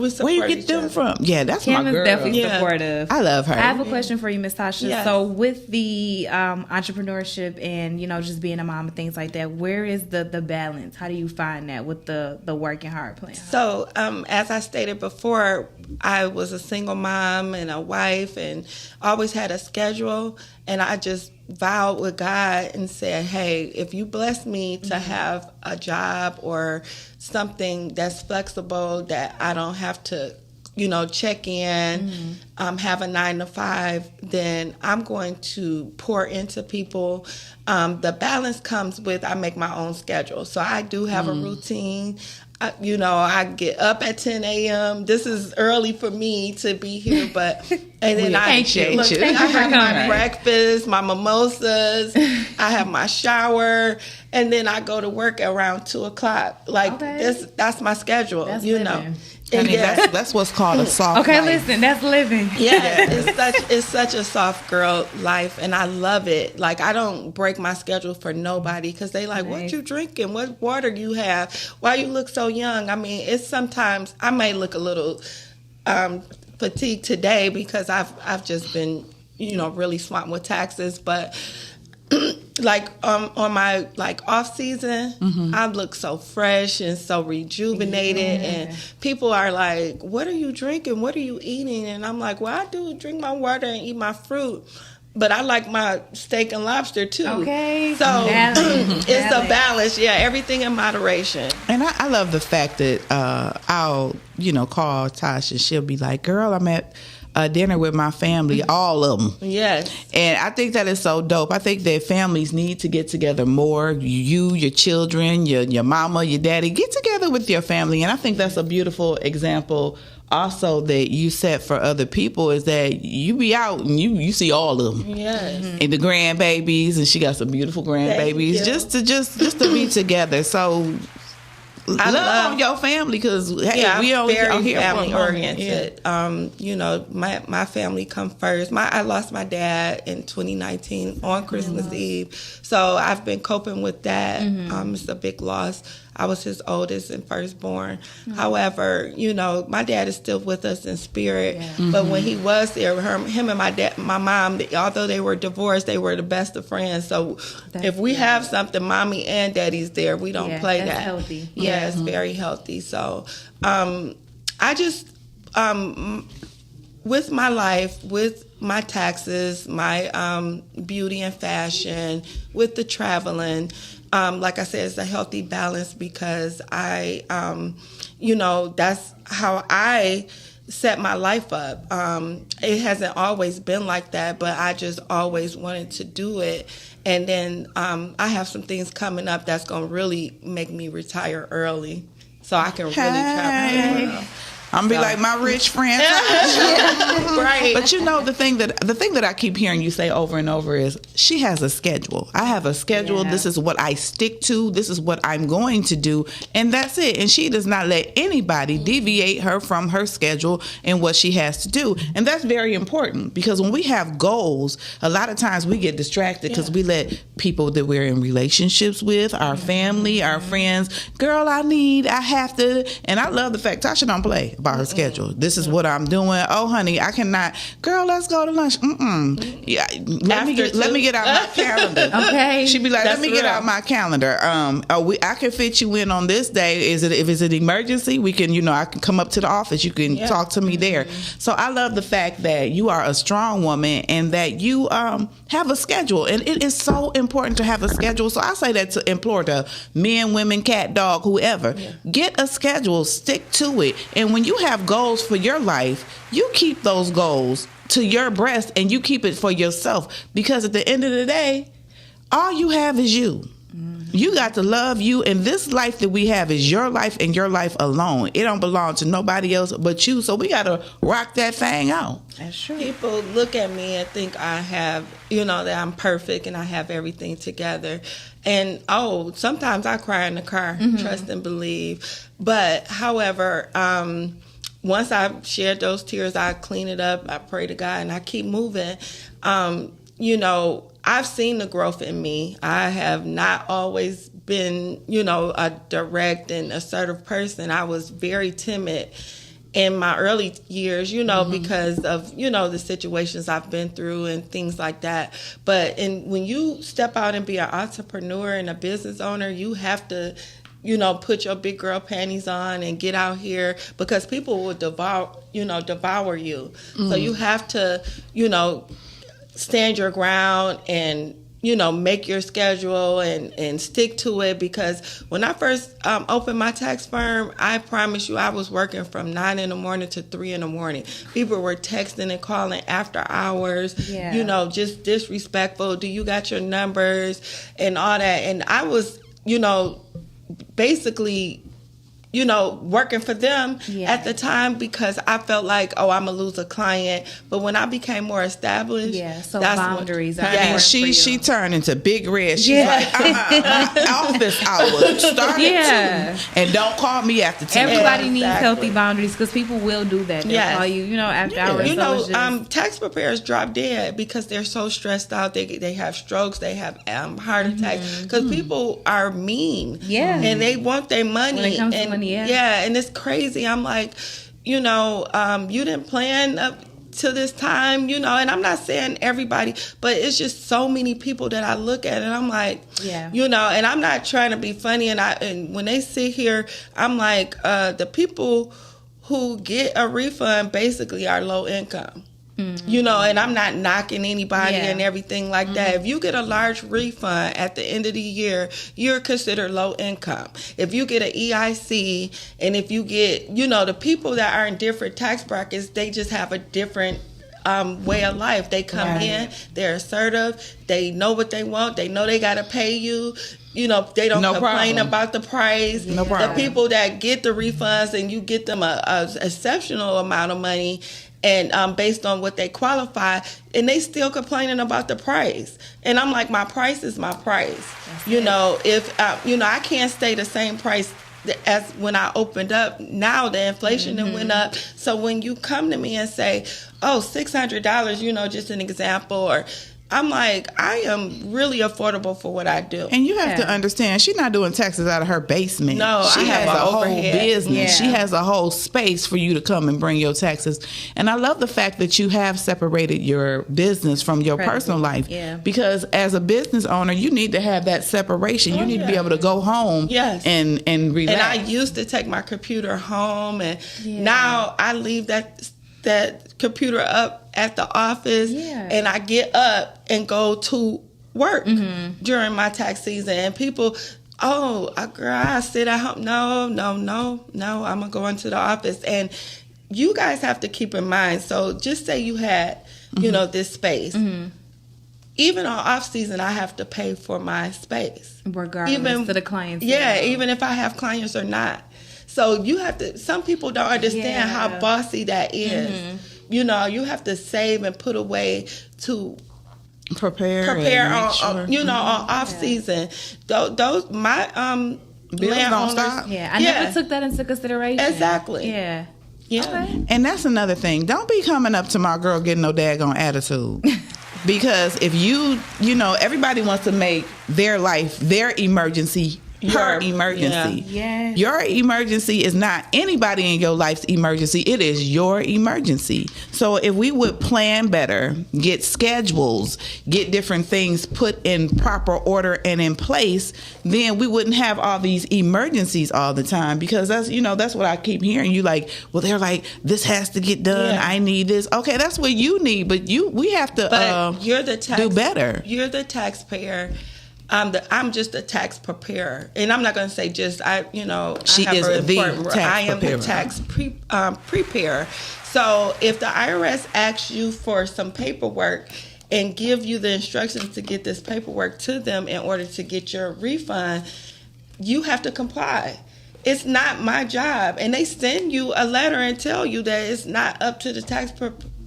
get them from?" Yeah, that's Kim my girl. is definitely supportive. I love her. I have a question for you, Miss Tasha. Yes. So with the entrepreneurship and just being a mom and things like that, where is the balance? How do you find that with the working hard plan? So as I stated before, I was a single mom and a wife and always had a schedule, and I just vowed with God and said, hey, if you bless me to have a job or something that's flexible, that I don't have to check in, have a 9 to 5, then I'm going to pour into people. The balance comes with I make my own schedule. So I do have a routine. I get up at 10 a.m. This is early for me to be here, but and then I have my breakfast, my mimosas, I have my shower, and then I go to work around 2:00. That's my schedule. That's Honey, that's what's called a soft Okay, life. listen, that's living. Yeah, it's such a soft girl life, and I love it. Like, I don't break my schedule for nobody because they like, what you drinking? What water you have? Why you look so young? I mean, it's sometimes I may look a little fatigued today because I've just been, really swamped with taxes, but. Like on my off season, I look so fresh and so rejuvenated, and people are like, "What are you drinking? What are you eating?" And I'm like, "Well, I do drink my water and eat my fruit, but I like my steak and lobster too." Okay, so it's a balance. Yeah, everything in moderation. And I love the fact that I'll call Tasha. She'll be like, "Girl, I'm at." Dinner with my family, all of them. Yes. And I think that is so dope. I think that families need to get together more. You, your children, your mama, your daddy, get together with your family. And I think that's a beautiful example also that you set for other people, is that you be out and you see all of them. Yes. And the grandbabies, and she got some beautiful grandbabies, just to be together. So I love on your family, because we don't very here family oriented. My family come first. I lost my dad in 2019 on Christmas Eve, so I've been coping with that. It's a big loss. I was his oldest and firstborn. However, my dad is still with us in spirit. But when he was there, him and my mom, although they were divorced, they were the best of friends. So if we have something, mommy and daddy's there. We don't play that's that. Healthy. Yeah, it's very healthy. So I just, with my life, with my taxes, my beauty and fashion, with the traveling, like I said, it's a healthy balance, because I, that's how I set my life up. It hasn't always been like that, but I just always wanted to do it. And then I have some things coming up that's going to really make me retire early, so I can really travel around. I'm be like my rich friend. Right. But the thing that I keep hearing you say over and over is, she has a schedule. I have a schedule. Yeah. This is what I stick to. This is what I'm going to do. And that's it. And she does not let anybody deviate her from her schedule and what she has to do. And that's very important, because when we have goals, a lot of times we get distracted because we let people that we're in relationships with, our family, our friends, girl, I have to. And I love the fact Tasha don't play about her schedule. This is what I'm doing. Oh, honey, I cannot. Girl, let's go to lunch. Yeah, let me get out my calendar. Okay. She'd be like, let me get out my calendar. I can fit you in on this day. If it's an emergency, we can. I can come up to the office. You can talk to me there. So I love the fact that you are a strong woman and that you have a schedule. And it is so important to have a schedule. So I say that to implore the men, women, cat, dog, whoever. Get a schedule. Stick to it. And when you have goals for your life, you keep those goals to your breast and you keep it for yourself, because at the end of the day, all you have is you. You got to love you, and this life that we have is your life and your life alone. It don't belong to nobody else but you, so we got to rock that thing out. That's true. People look at me and think I have, that I'm perfect and I have everything together. And, sometimes I cry in the car, trust and believe. But, however, once I've shared those tears, I clean it up, I pray to God, and I keep moving. I've seen the growth in me. I have not always been, a direct and assertive person. I was very timid in my early years, because of, the situations I've been through and things like that. But when you step out and be an entrepreneur and a business owner, you have to, put your big girl panties on and get out here, because people will devour you. So you have to, stand your ground and, make your schedule and stick to it. Because when I first opened my tax firm, I promise you I was working from 9 a.m. to 3 a.m. People were texting and calling after hours, just disrespectful. Do you got your numbers and all that? And I was, basically working for them at the time because I felt like, I'm going to lose a client. But when I became more established, so boundaries are and she turned into Big Red. She's like, office hours start at 2 and don't call me after 10. Everybody needs healthy boundaries because people will do that. They'll call you, after hours. Tax preparers drop dead because they're so stressed out. They have strokes, they have heart attacks because people are mean. Yeah, and they want their money. When it comes to money, and it's crazy. I'm like, you didn't plan up to this time, and I'm not saying everybody, but it's just so many people that I look at and I'm like, and I'm not trying to be funny. And when they sit here, I'm like, the people who get a refund basically are low income. And I'm not knocking anybody and everything like that. If you get a large refund at the end of the year, you're considered low income. If you get an EIC, and if you get, the people that are in different tax brackets, they just have a different way of life. They come in, they're assertive, they know what they want, they know they got to pay you. They don't complain about the price. No problem. The people that get the refunds and you get them a exceptional amount of money, and based on what they qualify, and they still complaining about the price. And I'm like, my price is my price. If I can't stay the same price as when I opened up. Now the inflation went up. So when you come to me and say, $600, just an example, or I'm like, I am really affordable for what I do. And you have to understand, she's not doing taxes out of her basement. No, she has a whole business. Yeah. She has a whole space for you to come and bring your taxes. And I love the fact that you have separated your business from your personal life. Yeah. Because as a business owner, you need to have that separation. You need to be able to go home and relax. And I used to take my computer home, and now I leave that computer up at the office, and I get up and go to work during my tax season. And people, girl, I sit at home. No, I'm gonna go into the office. And you guys have to keep in mind. So just say you had, this space. Even on off season, I have to pay for my space, regardless of the clients. Yeah, even if I have clients or not. So you have to. Some people don't understand how bossy that is. You have to save and put away to prepare on on off season. Those my bills don't stop. I never took that into consideration. Exactly. Yeah. Okay. And that's another thing. Don't be coming up to my girl getting no daggone attitude. Because if everybody wants to make their life their emergency. Her emergency. Your emergency is not anybody in your life's emergency. It is your emergency. So if we would plan better, get schedules, get different things put in proper order and in place, then we wouldn't have all these emergencies all the time. Because that's what I keep hearing. You like, well, they're like, this has to get done. I need this. Okay, that's what you need, but we have to you're the do better. You're the taxpayer. I'm just a tax preparer, and I'm not going to say just I am the tax preparer. So if the IRS asks you for some paperwork and give you the instructions to get this paperwork to them in order to get your refund, you have to comply. It's not my job, and they send you a letter and tell you that it's not up to the tax.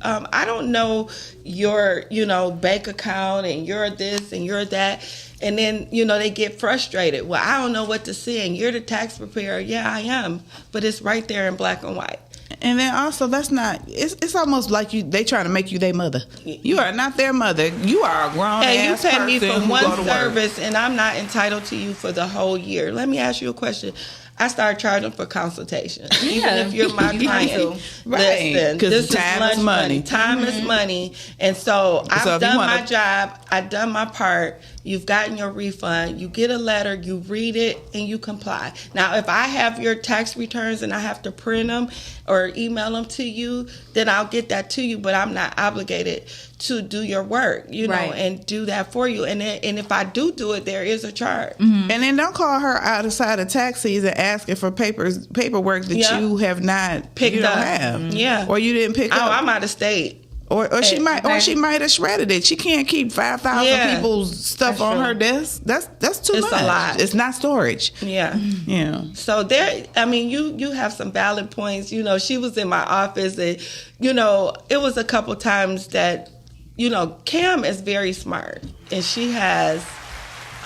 I don't know your bank account and you're this and you're that. And then, they get frustrated. Well, I don't know what to say. And you're the tax preparer. Yeah, I am. But it's right there in black and white. And then also, it's almost like they trying to make you their mother. You are not their mother. You are a grown ass person. And you pay me for one service, and I'm not entitled to you for the whole year. Let me ask you a question. I started charging for consultation. Even if you're my client. Listen, this time is money. Time is money. And so I've done my job. I've done my part. You've gotten your refund. You get a letter. You read it, and you comply. Now, if I have your tax returns and I have to print them or email them to you, then I'll get that to you. But I'm not obligated to do your work, and do that for you. And if I do it, there is a charge. And then don't call her outside of tax season asking for paperwork that you have not picked up. Have. Or you didn't pick up. I'm out of state. Or she might have shredded it. She can't keep 5,000 people's stuff on her desk. That's too much. It's a lot. It's not storage. Yeah. So you have some valid points. She was in my office, and it was a couple times that Cam is very smart, and she has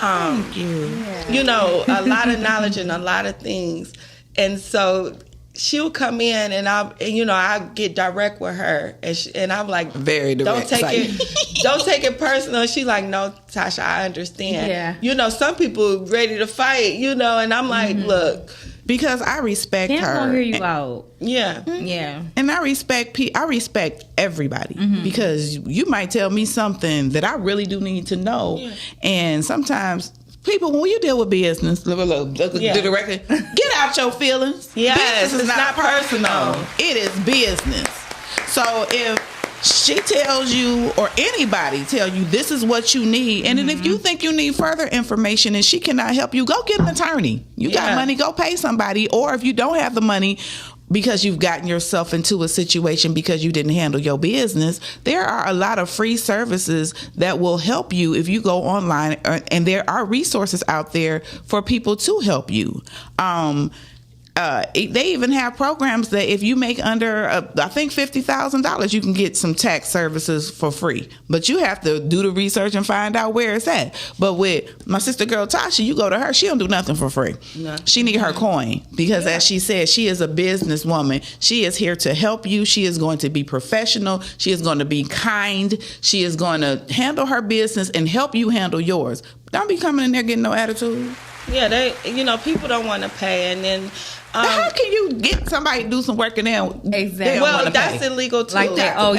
Thank you. A lot of knowledge and a lot of things, and so she'll come in and I get direct with her, and I'm like, very direct. Don't take it personal. She's like, no, Tasha, I understand. Yeah. Some people ready to fight, and I'm like, look, because I respect her. Can't hear you out. Yeah. Yeah. And I respect everybody, because you might tell me something that I really do need to know, and sometimes. People, when you deal with business, directly, get out your feelings. Yes, business is not personal. It is business. So if she tells you, or anybody tell you, this is what you need, and then if you think you need further information and she cannot help you, go get an attorney. You got money, go pay somebody. Or if you don't have the money, because you've gotten yourself into a situation because you didn't handle your business, there are a lot of free services that will help you if you go online, and there are resources out there for people to help you. They even have programs that if you make under, I think $50,000, you can get some tax services for free. But you have to do the research and find out where it's at. But with my sister girl Tasha, you go to her, she don't do nothing for free. No. She need her coin, because as she said, she is a businesswoman. She is here to help you. She is going to be professional. She is going to be kind. She is going to handle her business and help you handle yours. Don't be coming in there getting no attitude. Yeah, people don't want to pay, and then how can you get somebody to do some work in there? Exactly. Well, that's illegal too. Like that.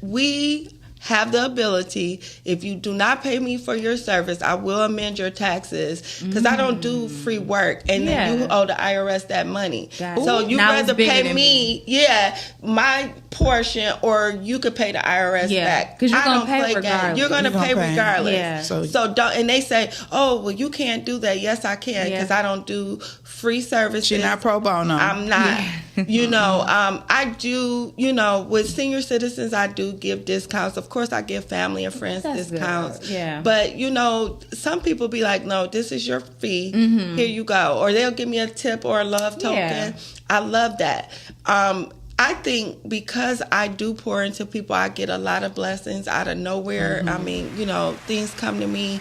We have the ability. If you do not pay me for your service, I will amend your taxes, because I don't do free work, and then you owe the IRS that money. So you rather pay me, my portion, or you could pay the IRS back. Because you're gonna pay regardless. You're gonna pay regardless. Yeah. So don't. And they say, oh, well, you can't do that. Yes, I can, because I don't do free services. She's not pro bono. I'm not. I do. With senior citizens, I do give discounts. Of course, I give family and friends discounts. Good. Yeah. But some people be like, no, this is your fee. Here you go. Or they'll give me a tip or a love token. Yeah. I love that. I think because I do pour into people, I get a lot of blessings out of nowhere. I mean, things come to me,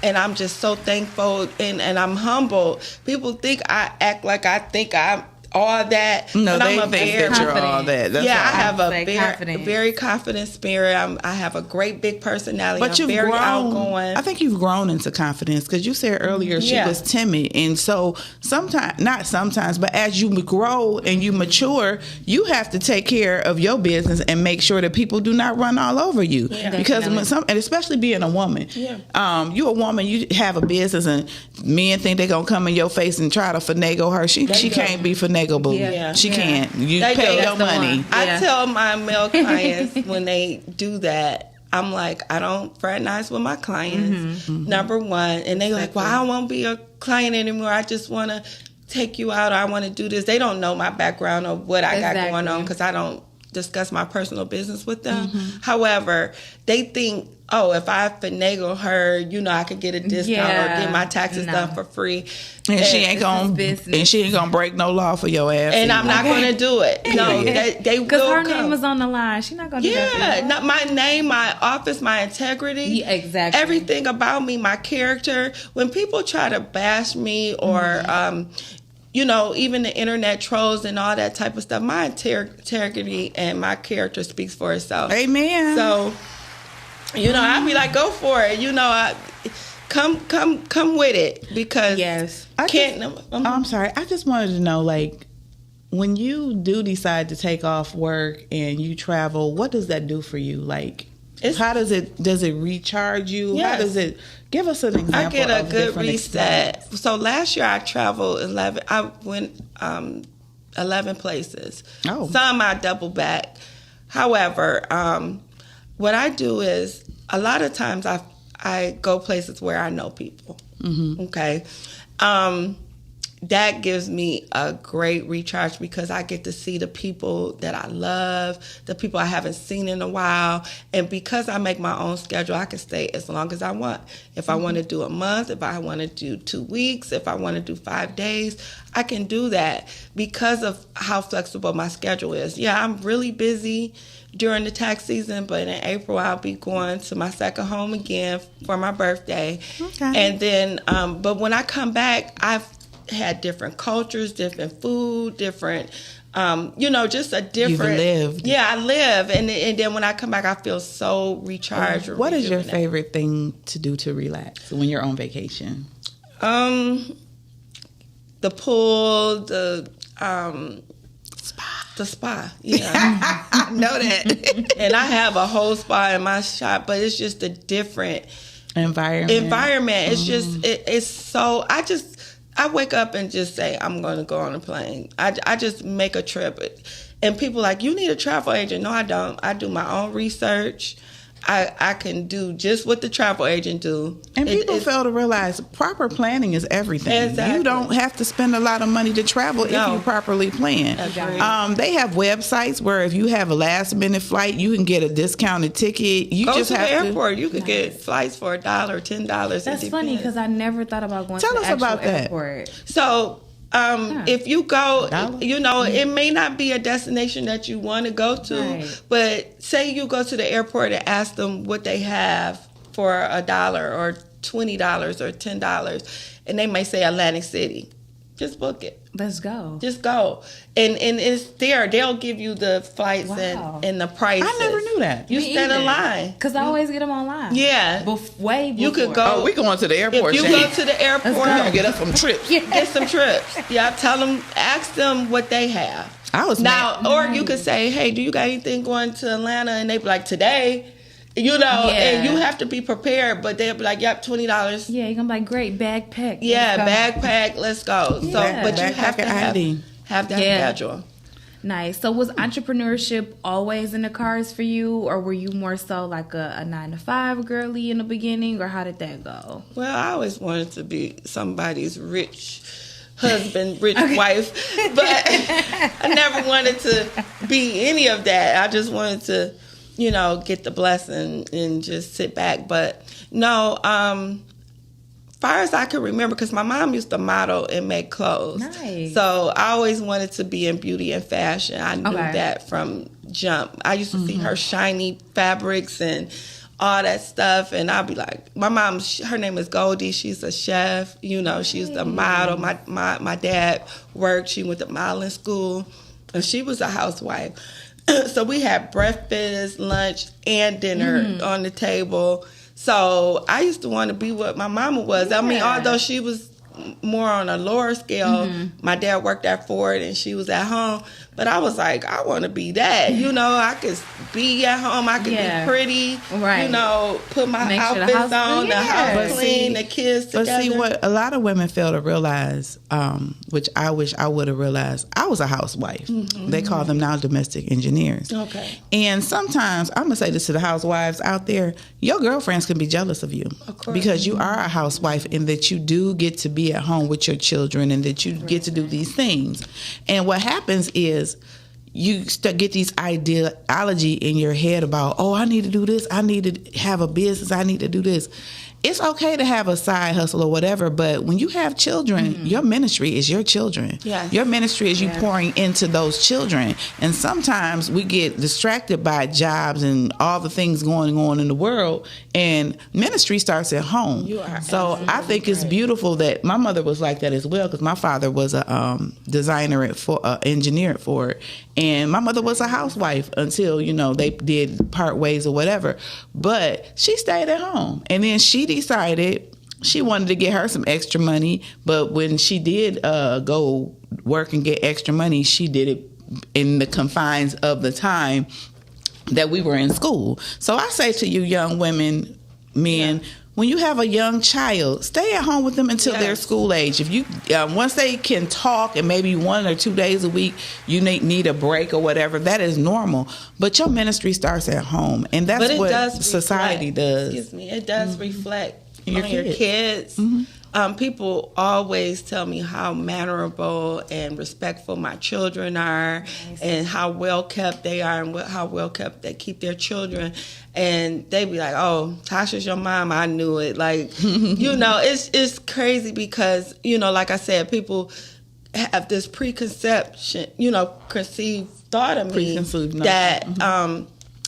and I'm just so thankful, and I'm humbled. People think I act like I think I'm all that. No, they think that you're all that. That's I have a very confident spirit. I have a great big personality. But I'm very outgoing. I think you've grown into confidence, because you said earlier she was timid, and so not sometimes, but as you grow and you mature, you have to take care of your business and make sure that people do not run all over you. Yeah. Because and especially being a woman, you're a woman, you have a business, and men think they're gonna come in your face and try to finagle her. She can't be finagled. She can't. You pay your money. I tell my male clients when they do that, I'm like, I don't fraternize with my clients, number one. And they like, well, I won't be a client anymore. I just want to take you out. I want to do this. They don't know my background or what I got going on, because I don't discuss my personal business with them. However, they think, oh, if I finagle her, I could get a discount or get my taxes done for free. And she ain't gonna break no law for your ass. And I'm not gonna do it. No, they will. Because her name was on the line. She's not gonna do that. Yeah, not my name, my office, my integrity. Yeah, exactly. Everything about me, my character. When people try to bash me or even the internet trolls and all that type of stuff, my integrity and my character speaks for itself. Amen. So, I'd be like, go for it. Come with it, because I'm sorry. I just wanted to know, like, when you do decide to take off work and you travel, what does that do for you? Like, how does it recharge you? Yes. How does it give us an example? I get a good reset. Experience. So last year I traveled 11. I went 11 places. Oh, some I double back. However, what I do is a lot of times I go places where I know people. Okay. that gives me a great recharge because I get to see the people that I love, the people I haven't seen in a while. And because I make my own schedule, I can stay as long as I want. If I want to do a month, if I want to do 2 weeks, if I want to do 5 days, I can do that because of how flexible my schedule is. Yeah, I'm really busy during the tax season, but in April I'll be going to my second home again for my birthday. Okay. And then, but when I come back, I've had different cultures, different food, different, just a different. You've lived. Yeah, I live, and then when I come back, I feel so recharged. What is your favorite thing to do to relax when you're on vacation? The pool, the spa. Yeah, I know that. And I have a whole spa in my shop, but it's just a different environment. It's just it's so. I wake up and just say, I'm going to go on a plane. I just make a trip. And people are like, you need a travel agent. No, I don't. I do my own research. I can do just what the travel agent do. And people fail to realize proper planning is everything. Exactly. You don't have to spend a lot of money to travel if you properly plan. They have websites where if you have a last minute flight, you can get a discounted ticket. You go just to have the airport. You could get flights for $1, $10. That's funny because I never thought about going to the actual airport. So if you go, it may not be a destination that you want to go to, but say you go to the airport and ask them what they have for $1 or $20 or $10, and they may say Atlantic City. Just book it. Let's go. Just go. And it's there. They'll give you the flights and the prices. I never knew that. You stand in line. Because I always get them online. Yeah. Way before. You could go. Oh, we going to the airport. If you go to the airport. We're going to get us some trips. Get some trips. Yeah, ask them what they have. Or you could say, hey, do you got anything going to Atlanta? And they be like, today. And you have to be prepared, but they'll be like, yep, $20. Yeah, you're going to be like, great, backpack. Yeah, backpack, let's go. Yeah. So, but you have to have that schedule. Nice. So was entrepreneurship always in the cards for you, or were you more so like a 9-to-5 girly in the beginning, or how did that go? Well, I always wanted to be somebody's rich husband, rich wife, but I never wanted to be any of that. I just wanted to get the blessing and just sit back. But no, far as I can remember, because my mom used to model and make clothes. Nice. So I always wanted to be in beauty and fashion. I knew that from jump. I used to see her shiny fabrics and all that stuff, and I'd be like, my mom, her name is Goldie. She's a chef. She's the model. My dad worked. She went to modeling school, and she was a housewife. So we had breakfast, lunch, and dinner on the table. So I used to want to be what my mama was. Yeah. I mean, although she was more on a lower scale, my dad worked at Ford and she was at home. But I was like, I want to be that. I could be at home. I could be pretty. Right. Put my outfits on, the house clean, the kids together. But see, what a lot of women fail to realize, which I wish I would have realized, I was a housewife. They call them now domestic engineers. Okay. And sometimes, I'm going to say this to the housewives out there, your girlfriends can be jealous of you. Of course. Because you are a housewife and that you do get to be at home with your children and that you get to do these things. And what happens is, you get these ideology in your head about, I need to do this, I need to have a business, I need to do this. It's okay to have a side hustle or whatever, but when you have children, your ministry is your children. Yes. Your ministry is you pouring into those children. And sometimes we get distracted by jobs and all the things going on in the world, and ministry starts at home. So I think it's beautiful that my mother was like that as well, because my father was a designer engineer at Ford, and my mother was a housewife until, they did part ways or whatever. But she stayed at home, and then she decided she wanted to get her some extra money, but when she did go work and get extra money, she did it in the confines of the time that we were in school. So I say to you young women, men, when you have a young child, stay at home with them until they're school age. If you once they can talk and maybe 1 or 2 days a week you need a break or whatever, that is normal. But your ministry starts at home, and that's what society does. Excuse me, it does reflect on your kids. people always tell me how mannerable and respectful my children are, and how well kept they are, and how well kept they keep their children. And they be like, "Oh, Tasha's your mom. I knew it." Like, it's crazy because, like I said, people have this conceived thought of me that,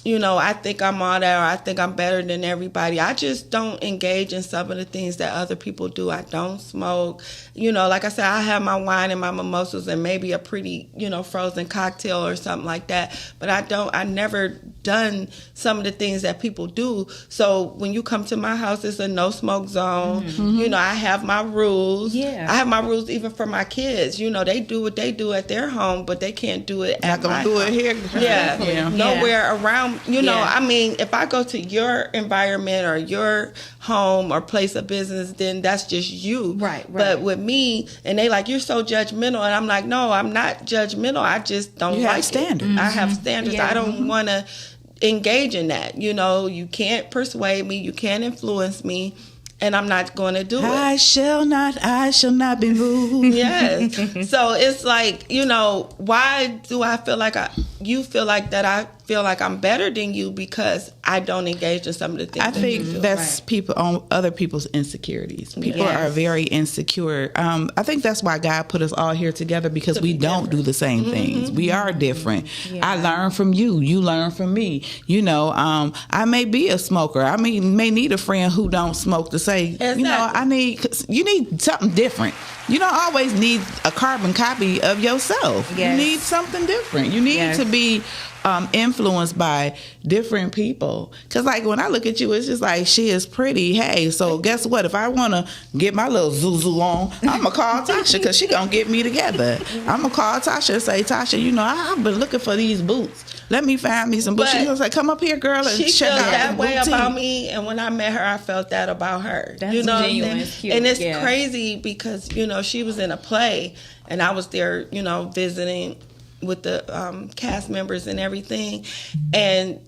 I think I'm all that, or I think I'm better than everybody. I just don't engage in some of the things that other people do. I don't smoke. Like I said, I have my wine and my mimosas and maybe a pretty, frozen cocktail or something like that. But I never done some of the things that people do. So when you come to my house, it's a no smoke zone. Mm-hmm. I have my rules. Yeah. I have my rules even for my kids. They do what they do at their home, but they can't do it at my home. It here. Yeah. Nowhere around. I mean, if I go to your environment or your home or place of business, then that's just you. Right. But with me, and they like, you're so judgmental, and I'm like, no, I'm not judgmental. I just don't like standards. I have standards. I don't want to engage in that. You can't persuade me. You can't influence me. And I'm not going to do it. I shall not be moved. Yes. So it's like, why do I feel like you feel like that I feel like I'm better than you because I don't engage in some of the things. I think that's people on other people's insecurities. People are very insecure. I think that's why God put us all here together, because we don't do the same things. We are different. I learn from you. You learn from me. I may be a smoker. I may need a friend who don't smoke to say, you need something different. You don't always need a carbon copy of yourself. Yes. You need something different. You need to be influenced by different people. Because like when I look at you, it's just like, she is pretty. Hey, so guess what? If I want to get my little zuzu on, I'm going to call Tasha, because she going to get me together. I'm going to call Tasha and say, Tasha, I've been looking for these boots. Let me find me some boots. She's going to say, come up here, girl, and she check out that way boutique. About me. And when I met her, I felt that about her. That's genuine. It's cute. And it's crazy because, she was in a play and I was there, visiting with the cast members and everything, and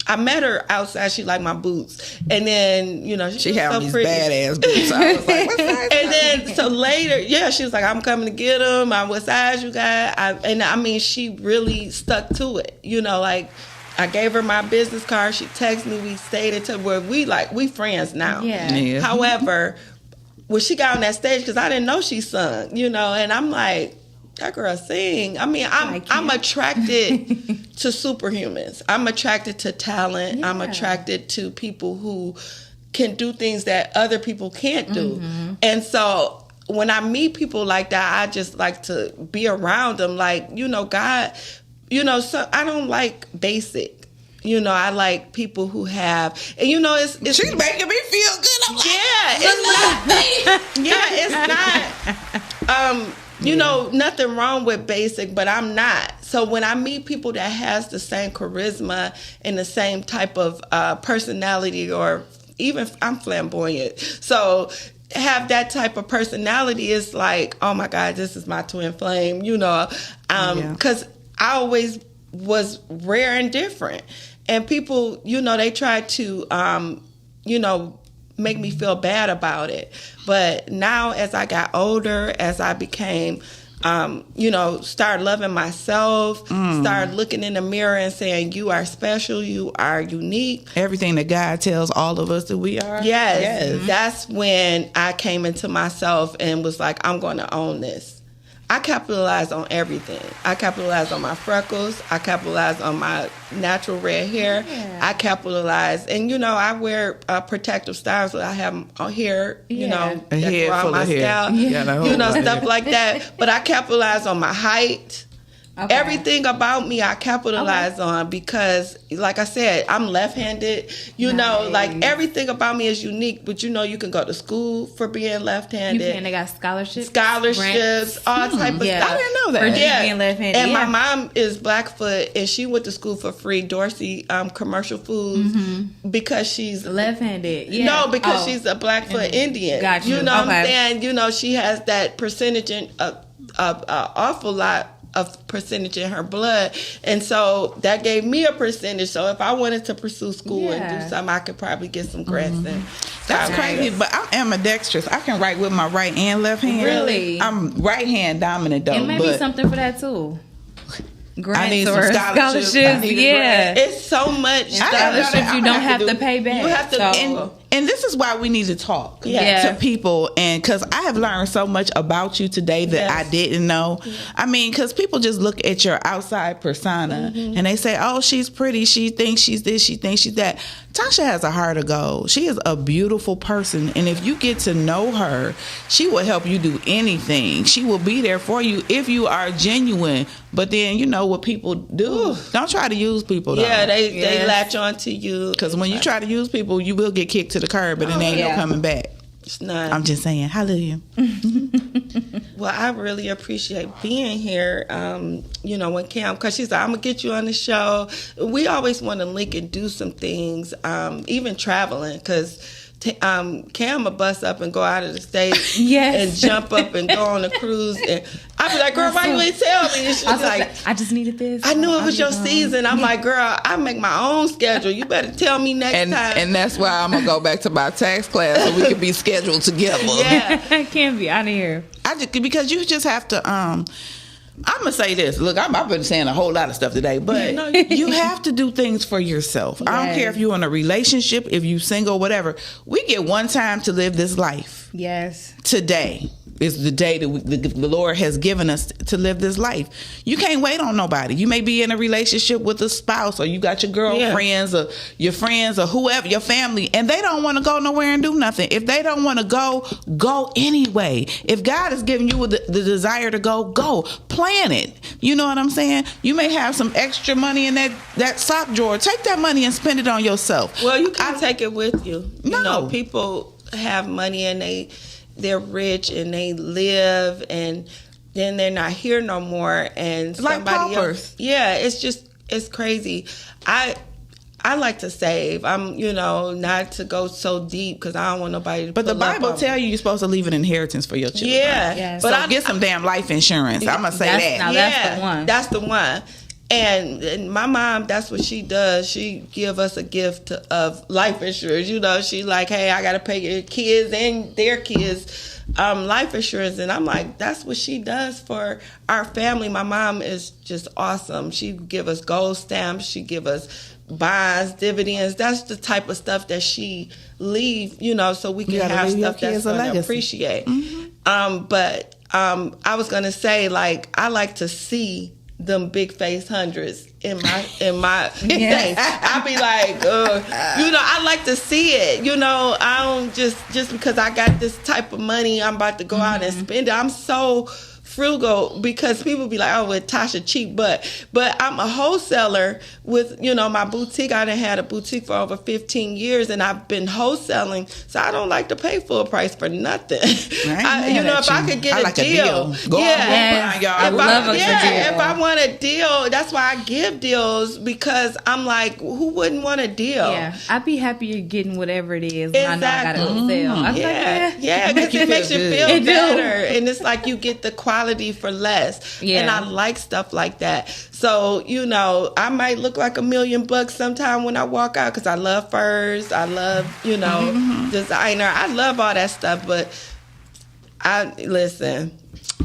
I met her outside. She liked my boots, and then she had so these pretty badass boots. I was like, what size? And then so later, she was like, I'm coming to get them. What size you got? She really stuck to it. Like I gave her my business card. She texted me. We stayed until where we friends now. Yeah. However, when she got on that stage, because I didn't know she sung, and I'm like, that girl sing. I'm attracted to superhumans. I'm attracted to talent. Yeah. I'm attracted to people who can do things that other people can't do. Mm-hmm. And so when I meet people like that, I just like to be around them. Like, God, so I don't like basic. I like people who have, and it's she's making me feel good. I'm it's not. Nothing wrong with basic, but I'm not. So when I meet people that has the same charisma and the same type of personality, or even I'm flamboyant, so have that type of personality, is like, oh my God, this is my twin flame, because I always was rare and different. And people, they try to, make me feel bad about it. But now as I got older, as I became, started loving myself, started looking in the mirror and saying, you are special, you are unique. Everything that God tells all of us that we are. Yes. That's when I came into myself and was like, I'm going to own this. I capitalized on everything. I capitalized on my freckles. I capitalized on my natural red hair. Yeah. I capitalized, and I wear protective styles. So I have hair, that go around my scalp, stuff like that. But I capitalized on my height. Okay. Everything about me I capitalize on, because like I said, I'm left-handed. Like everything about me is unique, but you can go to school for being left-handed. You can. They got scholarships, grants. All type of stuff. I didn't know that. For being left-handed. And my mom is Blackfoot, and she went to school for free, Dorsey Commercial Foods, because she's left-handed. Yeah. No, because she's a Blackfoot Indian. Got you. What I'm saying? She has that percentage in awful lot of percentage in her blood, and so that gave me a percentage. So if I wanted to pursue school and do something, I could probably get some grants. That's crazy, but I'm ambidextrous. I can write with my right and left hand. Really? I'm right hand dominant though. It may be something for that too. Grants I need some or scholarships. Yeah. It's so much scholarships you don't have to pay back. You have to and this is why we need to talk Yeah. to people, and because I have learned so much about you today that I didn't know. I mean, because people just look at your outside persona and they say, oh, she's pretty, she thinks she's this, she thinks she's that. Tasha has a heart of gold. She is a beautiful person, and if you get to know her, she will help you do anything. She will be there for you if you are genuine. But then you know what people do. Don't try to use people though. Yeah, they latch on to you. Because when you try to use people, you will get kicked to the curb, but it ain't no coming back. It's not. I'm just saying, hallelujah. Well, I really appreciate being here. You know, when Cam, because she's like, I'm going to get you on the show. We always want to link and do some things, even traveling, because Cam will bust up and go out of the state and jump up and go on a cruise. And I'd be like, girl, why you ain't tell me? And she's like, I just needed this. I knew it was your season. I'm like, girl, I make my own schedule. You better tell me next time. And that's why I'm going to go back to my tax class so we can be scheduled together. Yeah. I can't be out of here. Because you just have to... I'm going to say this. Look, I've been saying a whole lot of stuff today, but you have to do things for yourself. Yes. I don't care if you're in a relationship, if you're single, whatever. We get one time to live this life. Yes. Today is the day that the Lord has given us to live this life. You can't wait on nobody. You may be in a relationship with a spouse, or you got your girlfriends or your friends or whoever, your family, and they don't want to go nowhere and do nothing. If they don't want to go anyway. If God has given you the desire to go. Plan it. You know what I'm saying? You may have some extra money in that sock drawer. Take that money and spend it on yourself. Well, you can't take it with you. No. You know, people have money and they're rich and they live, and then they're not here no more, and like somebody paupers. else. Yeah, it's crazy. I like to save. I'm, not to go so deep because I don't want nobody to. But the Bible tell you you're supposed to leave an inheritance for your children. Yeah, yes. But so get some damn life insurance. I'm gonna say that. Now that's the one. That's the one. And my mom, that's what she does. She give us a gift of life insurance. She like, hey, I got to pay your kids and their kids life insurance. And I'm like, that's what she does for our family. My mom is just awesome. She give us gold stamps. She give us bonds, dividends. That's the type of stuff that she leave, so we can have stuff that's going to appreciate. Mm-hmm. But I was going to say, like, I like to see them big face hundreds in my thing. I'll be like, I like to see it. I don't just because I got this type of money, I'm about to go out and spend it. I'm so frugal because people be like, oh, well, Tasha cheap, but I'm a wholesaler with, my boutique. I done had a boutique for over 15 years and I've been wholesaling, so I don't like to pay full price for nothing. If I could get a deal. If I want a deal, that's why I give deals, because I'm like, who wouldn't want a deal? Yeah, I'd be happy you're getting whatever it is when I know I got it on sale. Yeah, because it makes you feel better, and it's like you get the quality for less. And I like stuff like that. So, I might look like $1 million sometime when I walk out, because I love furs, I love, designer, I love all that stuff. But listen,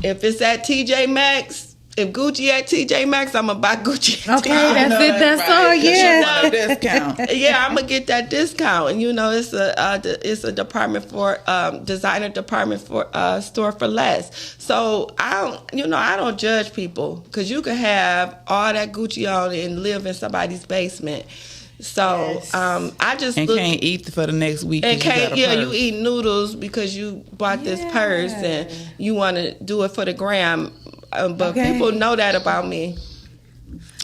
if it's at TJ Maxx, if Gucci at TJ Maxx, I'm gonna buy Gucci. Okay, that's it. That's all. Yeah, discount. Yeah, I'm gonna get that discount, and it's a department for designer department for store for less. So I don't judge people, because you can have all that Gucci on and live in somebody's basement. So I just can't eat for the next week. And you eat noodles because you bought this purse and you want to do it for the gram. But people know that about me.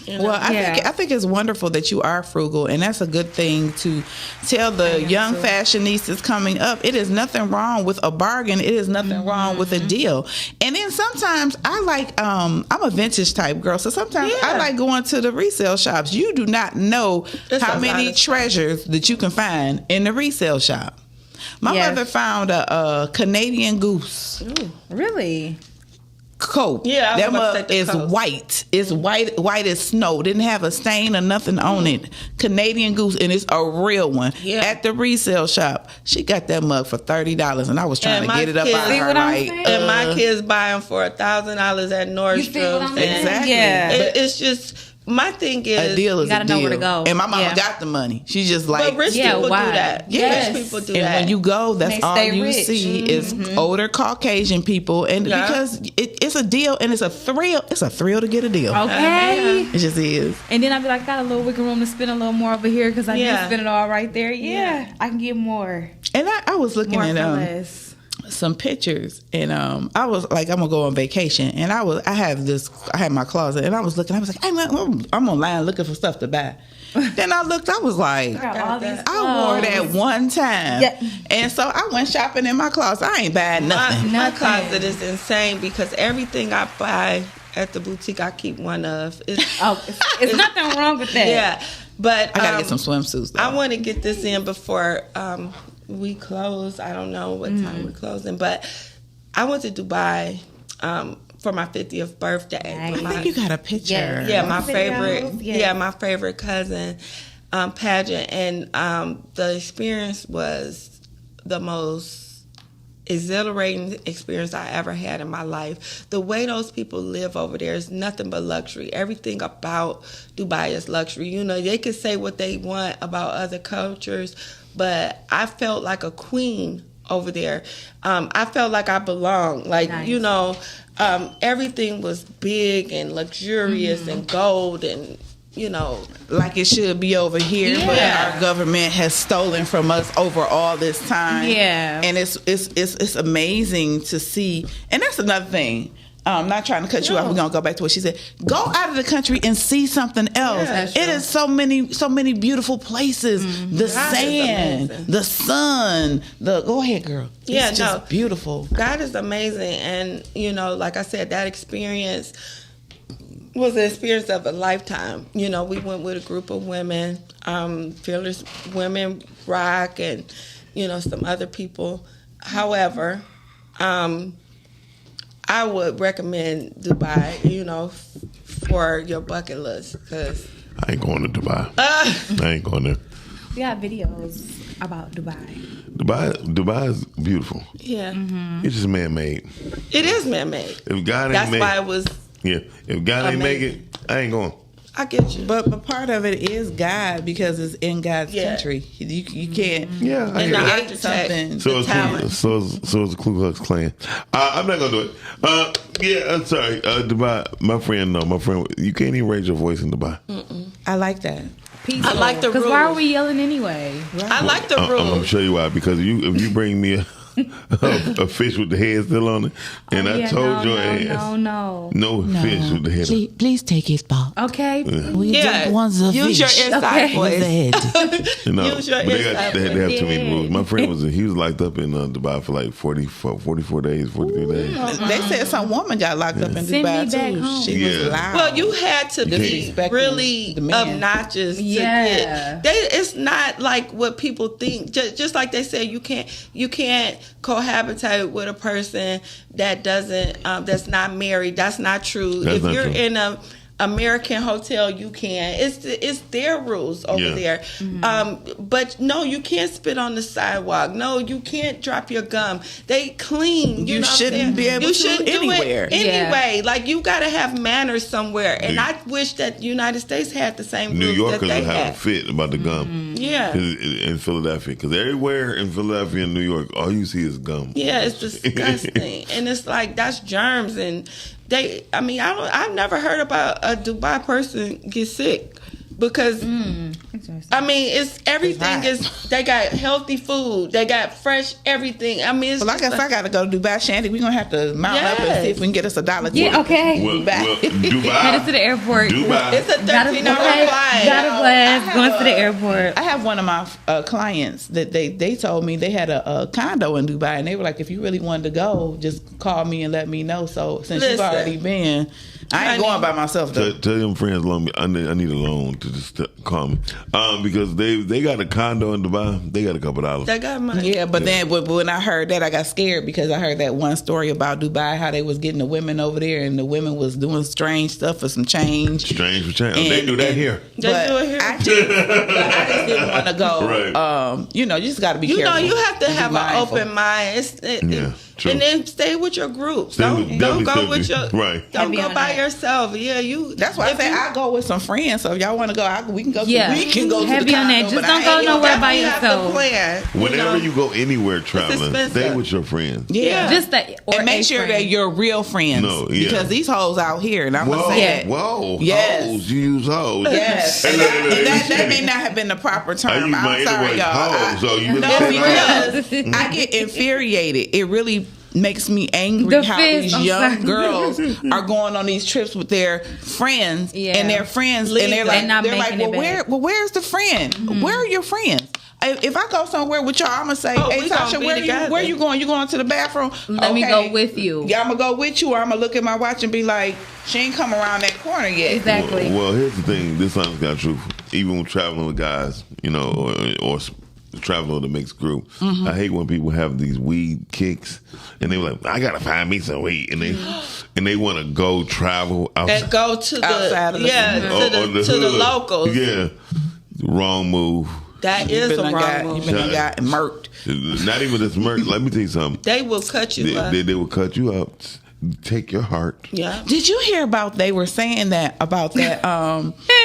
Well, I think it's wonderful that you are frugal, and that's a good thing to tell the young fashionistas coming up. It is nothing wrong with a bargain. It is nothing wrong with a deal. And then sometimes I like, I'm a vintage type girl, so sometimes I like going to the resale shops. You do not know how many treasures that you can find in the resale shop. My mother found a Canadian goose. Ooh, really? coat. Yeah, I was that about to mug say is the coat. white. It's white as snow. Didn't have a stain or nothing on it. Canadian Goose, and it's a real one. Yeah. At the resale shop, she got that mug for $30, and I was trying And to my get it up kids- out of See her. what I'm Like, saying? And my kids buy them for $1,000 at Nordstrom's. Exactly. Yeah. It's just, my thing is, a deal is You gotta a know deal. where to go. And my mama Yeah. got the money. She's just like, but rich people do that. Yes. Rich people do and that. when you go, that's They all stay you rich. see is older Caucasian people, and Yeah. because it's a deal and it's a thrill. It's a thrill to get a deal. Okay. It just is. And then I'd be like, I got a little wiggle room to spend a little more over here because I Yeah. can spend it all right there. Yeah, I can get more. And I was looking More at for less. some pictures, and I was like, I'm gonna go on vacation, and I had my closet, and I was looking. I was like, I'm online looking for stuff to buy. Then I looked. I was like, All these I wore that one time, Yeah. and so I went shopping in my closet. I ain't buying nothing. My closet is insane because everything I buy at the boutique, I keep one of. It's nothing wrong with that. Yeah, but I gotta get some swimsuits, though. I want to get this in before we close. I don't know what time we're closing, but I went to Dubai for my 50th birthday. Nice. I think you got a picture. Yeah, my Videos, favorite. yes. Yeah, my favorite cousin pageant, and the experience was the most exhilarating experience I ever had in my life. The way those people live over there is nothing but luxury. Everything about Dubai is luxury. You know, they can say what they want about other cultures, but I felt like a queen over there. I felt like I belonged. Like, Nice. you know, everything was big and luxurious and gold and, you know, like it should be over here, but Yeah. our government has stolen from us over all this time. Yeah. and it's amazing to see. And that's another thing. I'm not trying to cut you off. We're gonna go back to what she said. Go out of the country and see something else. Yeah, that's it true. is so many beautiful places. The God is sand, amazing. the sun. Go ahead, girl. Yeah, it's just no. beautiful. God is amazing. And, you know, like I said, that experience was the experience of a lifetime. You know, we went with a group of women, Fearless Women Rock, and, you know, some other people. However, I would recommend Dubai, you know, for your bucket list, because I ain't going to Dubai. I ain't going there. We got videos about Dubai. Dubai is beautiful. yeah, It's just man-made. it is man-made. If God ain't That's make why it was, yeah, if God ain't make it, amazing. I ain't going. I get you. But part of it is God, because it's in God's Yeah. country. You can't Yeah, I And hear the that. architect, something. So it's talent. so it's the Ku Klux Klan. I'm not gonna do it. Yeah, I'm sorry. Dubai, my friend, you can't even raise your voice in Dubai. I like that. I like the Because rules. why are we yelling anyway? I like the I'm rules. gonna show you why. Because if you bring me a fish with the head still on it, and I told your ass no fish with the head. Please take his ball. Okay. We don't want the use fish your inside Okay. with the voice. head. You know, Use your but they inside had to have too many voice. rules. My friend was locked up in Dubai for like 44 days, 43 days. They said some woman got locked up in Send Dubai me back too. home. She was Yeah. loud. Well, you had to be Disrespecting really the man. obnoxious to Yeah. get. It's not like what people think. Just like they say, you can't cohabitate with a person that doesn't that's not married. That's not true. That's if not you're true. in a American hotel, you can. It's their rules over Yeah. there. But no, you can't spit on the sidewalk. No, you can't drop your gum. They clean. You know what I'm shouldn't saying? be able you to shouldn't anywhere. do it anyway. Like, you got to have manners somewhere. And Yeah. I wish that the United States had the same New rules Yorkers that they will have a had. fit about the gum. Yeah. In Philadelphia, because everywhere in Philadelphia and New York, all you see is gum. Yeah, it's disgusting. And it's like, that's germs. And I've never heard about a Dubai person get sick. Because it's everything they got healthy food, they got fresh everything. It's Well, I guess I gotta go to Dubai, Shandy. We're gonna have to mount up and see if we can get us $1. Yeah, okay. Dubai. Headed to the airport. Dubai. It's a Got a $13 blast. flight. Got a blast. Going to the airport. I have one of my clients that they told me they had a condo in Dubai, and they were like, if you really wanted to go, just call me and let me know. So since you've Listen. already been, I ain't going by myself though. Tell them friends loan me. I need a loan to just call me because they got a condo in Dubai. They got a couple dollars. They got money. Yeah, but then when I heard that, I got scared because I heard that one story about Dubai, how they was getting the women over there, and the women was doing strange stuff for some change. Strange for change. They do that here. They do it here. I just didn't want to go. Right. You just got to be careful. You have to have an open mind. True. And then stay with your group. Don't go with your Don't go by yourself. Yeah, That's why I say I go with some friends. So if y'all want to go, we can go. Yeah, we can go. Heavy to the on that. condo, Just don't go nowhere by yourself. Whenever you go anywhere traveling, stay with your friends. Yeah, just that. Or and make sure that you're real friends. No, yeah. Because these hoes out here, and I'm gonna say that. Whoa, yes, hoes. You use hoes. Yes, and that may not have been the proper term. I'm sorry, y'all. So you because I get infuriated. It really makes me angry how these young girls are going on these trips with their friends and their friends and they're like, where's the friend? Mm-hmm. Where are your friends? If I go somewhere with y'all, I'm gonna say, hey Tasha, where you going? You going to the bathroom? Let me go with you. Yeah, I'm gonna go with you, or I'm gonna look at my watch and be like, she ain't come around that corner yet. Exactly. Well, here's the thing. This honest God truth. Even when traveling with guys, or traveling with a mixed group, I hate when people have these weed kicks and they were like, I gotta find me some weed, and they want to go travel outside, and go to the locals. Yeah, wrong move. That is a wrong move. You've been got murked. Not even just murked. Let me tell you something. They will cut you up. They will cut you up. Take your heart. Yeah. Did you hear about they were saying that about that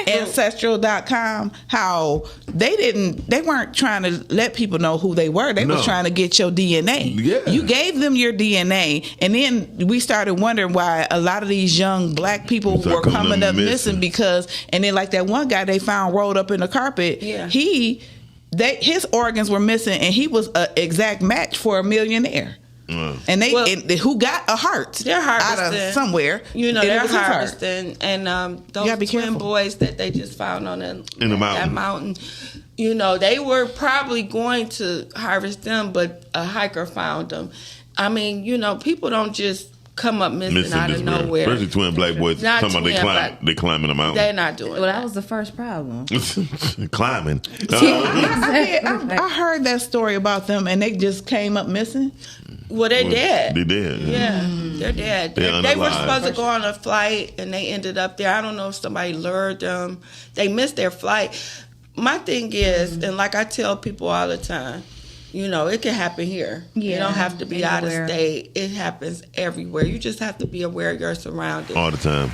ancestral.com, how they weren't trying to let people know who they were. They was trying to get your DNA. Yeah. You gave them your DNA, and then we started wondering why a lot of these young black people were coming up missing because, and then like that one guy they found rolled up in the carpet. Yeah. His organs were missing, and he was an exact match for a millionaire. And who got a heart? They're harvesting out of somewhere. They're harvesting, and those twin boys that they just found on that mountain. They were probably going to harvest them, but a hiker found them. I mean, people don't just come up missing out of nowhere. Especially twin black boys talking about they climbing the mountain. They're not doing that was the first problem. Climbing. I heard that story about them, and they just came up missing. Well, they're dead. They dead. Yeah, they're dead. They were supposed to go on a flight, and they ended up there. I don't know if somebody lured them. They missed their flight. My thing is, and like I tell people all the time, it can happen here. You don't have to be out of state. It happens everywhere. You just have to be aware of your surroundings. All the time.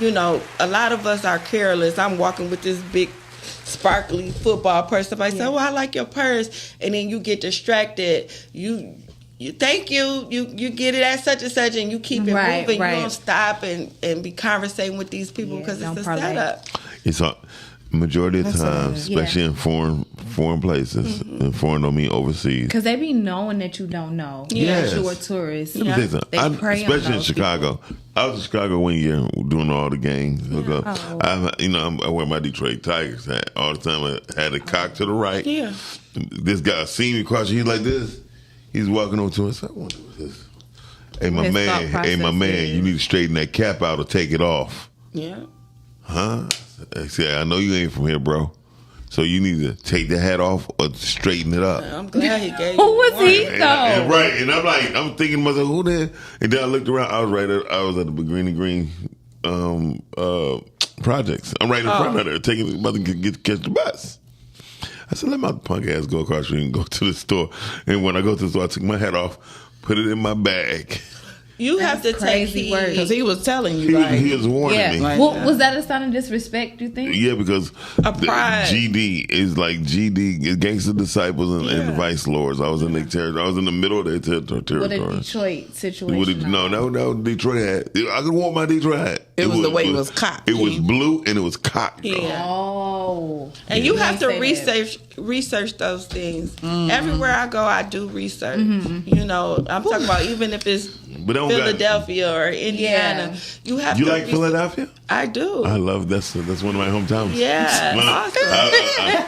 A lot of us are careless. I'm walking with this big sparkly football purse. Somebody say, I like your purse. And then you get distracted. You thank you get it at such and such, and you keep it moving. You don't stop and be conversating with these people because it's a setup. It's a majority of the time, especially in foreign places, and foreign don't mean overseas. Because they be knowing that you don't know. Yes. That you're a tourist. Let me tell you something. Especially in Chicago. I was in Chicago one year doing all the games. I wear my Detroit Tigers hat all the time. I had it cocked to the right. Yeah. This guy seen me cross. He's like this. He's walking over to us. I wonder what this. Hey, my man, you need to straighten that cap out or take it off. Yeah. Huh? I said, I know you ain't from here, bro. So you need to take the hat off or straighten it up. I'm glad he gave Who was he, though? And I'm thinking to myself, who there? And then I looked around. I was at the Green projects. I'm right in front of there, about to catch the bus. I said, let my punk ass go across the street and go to the store. And when I go to the store, I took my hat off, put it in my bag. You have to take heed. Because he was telling you, he was warning me. Was that a sign of disrespect, you think? Yeah, because GD is like Gangster Disciples and Vice Lords. I was in their territory. I was in the middle of their territory. What a Detroit situation. No, Detroit hat. I could want my Detroit hat. It was the way it was cocked. It was blue and it was cocked. Yeah. Oh. And you have to research those things. Everywhere I go, I do research. I'm talking about even if it's But don't Philadelphia or Indiana. You have to like Philadelphia? I do. I love that's one of my hometowns. Yeah, awesome.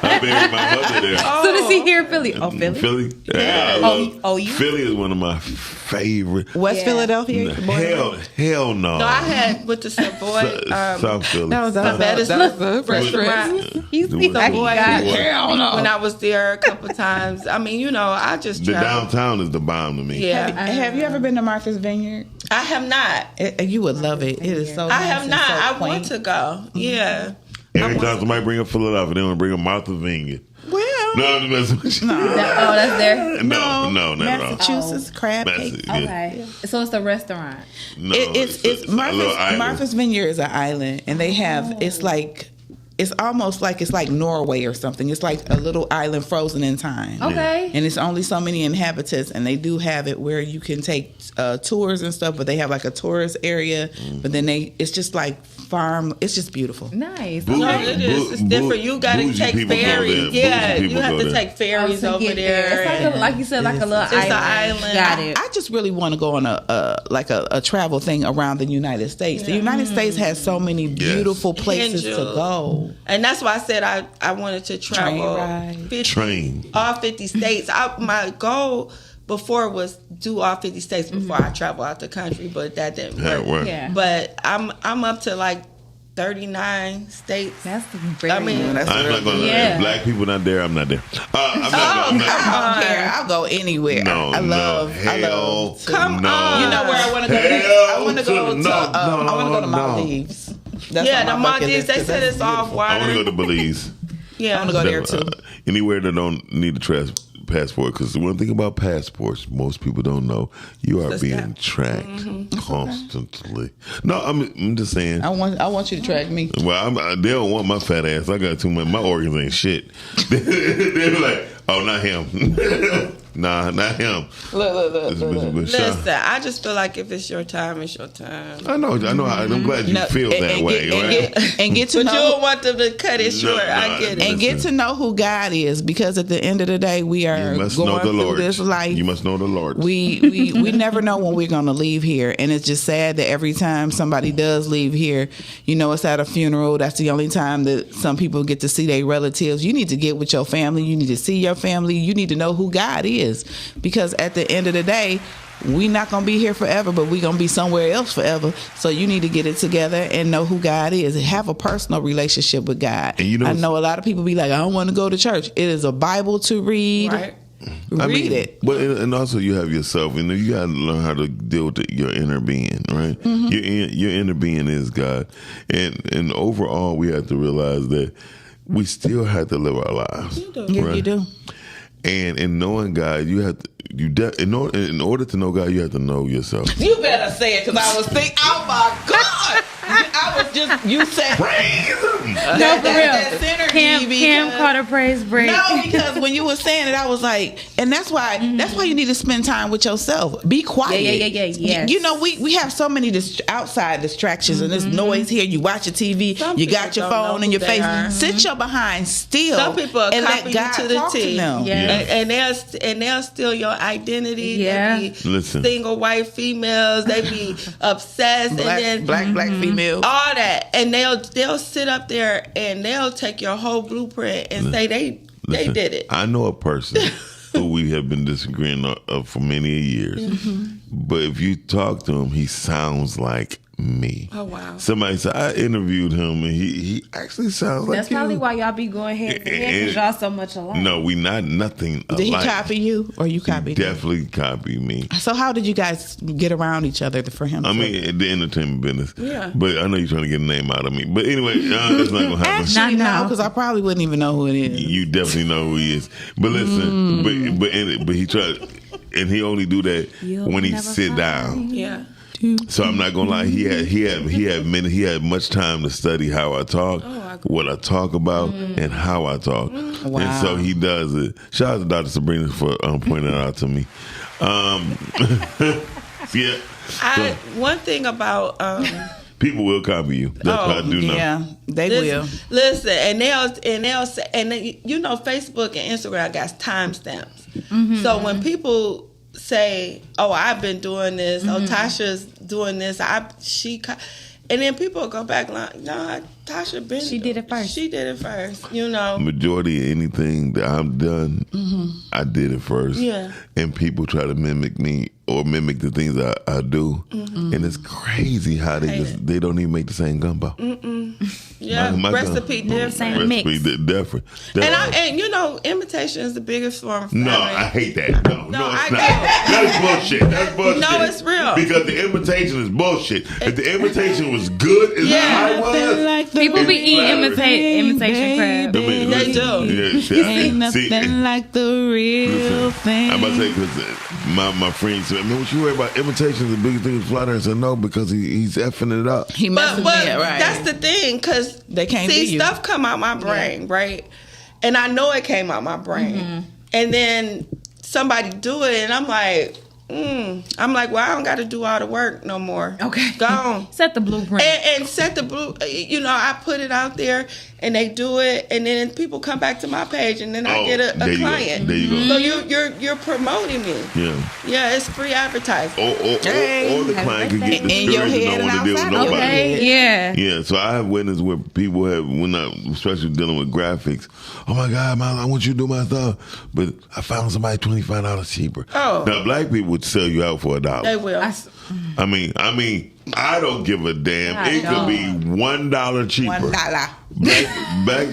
I buried my mother there. As soon as he hear Philly, Philly? Yeah. You? Philly is one of my favorite. West Philadelphia? Hell no. No, I went to Savoy. South Philly. That was the restaurant. He's Savoy. Hell no. When I was there a couple times. I mean, I just the travel. downtown is the bomb to me. Yeah. Have you ever been to Martha's Vineyard? I have not. You would love it. It is so. I have nice not. and so I quaint. want to go. Yeah. Every time somebody bring up Philadelphia, they want to bring up Martha's Vineyard. Well, no, I'm just messing with you. that's there. No, not at all. Massachusetts crab cake. Okay, so it's a restaurant. No, it's Martha's Vineyard is an island, and they have it's almost like it's like Norway or something. It's like a little island frozen in time. Okay. And it's only so many inhabitants, and they do have it where you can take tours and stuff, but they have like a tourist area, but then it's just like farm. It's just beautiful. Nice. It is. It's different. You got to take ferries. Yeah, you have to take ferries over there. It's like you said, like a little island. It's an island. Got it. I just really want to go on a travel thing around the United States. The United States has so many beautiful places to go. And that's why I said I wanted to travel all 50 states. My goal before was do all 50 states before I travel out the country, but that didn't work. Yeah. But I'm up to like 39 states. That's very I'm not going to black people not there. I'm not there. I don't care. I'll go anywhere. No, I love. Come on. You know where I want to go next? I want to go to Maldives. That's the Maldives. They said it's off water. I want to go to Belize. Yeah, I want to go there too. Anywhere that don't need a passport, because the one thing about passports, most people don't know, you are being tracked constantly. No, I'm just saying. I want you to track me. Well, they don't want my fat ass. I got too much. My organs ain't shit. They're like, oh, not him. Nah, not him. Look. Listen, I just feel like if it's your time, it's your time. I know. I'm glad you feel that way. Get to know. But you don't want them to cut it short. I get it. And get to know who God is, because at the end of the day, we are going through this life. You must know the Lord. We never know when we're going to leave here, and it's just sad that every time somebody does leave here, it's at a funeral. That's the only time that some people get to see their relatives. You need to get with your family. You need to see your family. You need to know who God is. Because at the end of the day, we not going to be here forever, but we going to be somewhere else forever. So you need to get it together and know who God is and have a personal relationship with God. And I know a lot of people be like, I don't want to go to church. It is a Bible to read. Right. Read it. But and also you have yourself, and you got to learn how to deal with your inner being, right? Your inner being is God. And overall, we have to realize that we still have to live our lives. You do. Yeah, you do. And in knowing God, you have to. In order to know God, you have to know yourself. You better say it, because I was thinking, oh my God, I was just, you said praise him. No, for real. Cam caught a praise break. No, because when you were saying it, I was like, and that's why you need to spend time with yourself. Be quiet. Yeah. We have so many outside distractions and this noise here. You watch your TV, you got your phone in your face. Sit your behind still. Some people are and let copy God you to the talk T. to them. And they'll steal your identity. Yeah. They be single white females. They be obsessed. Black females. All that. And they'll sit up there and they'll take your whole blueprint and say they did it. I know a person who we have been disagreeing for many years. But if you talk to him, he sounds like me. Oh, wow. Somebody said, I interviewed him, and he actually sounds like That's probably why y'all be going head to head, because y'all so much alike. No, we not nothing alike. Did he copy you, or you copied him? Definitely copied me. So how did you guys get around each other for him? I mean, the entertainment business. Yeah. But I know you're trying to get a name out of me. But anyway, that's not going to happen. Actually, no, because I probably wouldn't even know who it is. You definitely know who he is. But listen, but he tried, and he only do that when he sit down. Yeah. So I'm not gonna lie. He had much time to study how I talk, what I talk about, and how I talk. Wow. And so he does it. Shout out to Dr. Sabrina for pointing that out to me. Yeah. One thing about people will copy you. That's what I do know. Yeah, they will. Listen, and they'll say, Facebook and Instagram got timestamps. So when people say, "Oh, I've been doing this. Oh, Tasha's doing this." And then people go back like, "No, Tasha been. She did it first. She did it first." You know. Majority of anything that I've done, I did it first. Yeah. And people try to mimic me or mimic the things I do, and it's crazy how they don't even make the same gumbo. Yeah, my recipe different. Recipe different. And you know, imitation is the biggest form of flattery. No, I hate that. No, it's not. I That's bullshit. That's bullshit. No, it's real. Because the imitation is bullshit. If the imitation was good as I was, people be eating imitation crab. They do. Ain't nothing like the real thing. I'm about to say, because my friend said, "Man, what you worry about? Imitation is the biggest thing with flattery." I said, "No, because he's effing it up." He messing But it right. that's the thing, because they can't see be you. stuff come out my brain, right? And I know it came out my brain, and then somebody do it, and I'm like, well, I don't got to do all the work no more. Okay, go on. Set the blueprint and set the blue. You know, I put it out there, and they do it, and then people come back to my page, and then I get a client. There you go. So you're promoting me. Yeah, it's free advertising. Or the client could get the spirit and don't want to deal with nobody. Okay. Yeah, so I have witnessed where people have, especially dealing with graphics, "Oh my God, I want you to do my stuff, but I found somebody $25 cheaper." Oh. Now, black people would sell you out for $1. They will. I mean, I don't give a damn. It could be $1 cheaper. $1.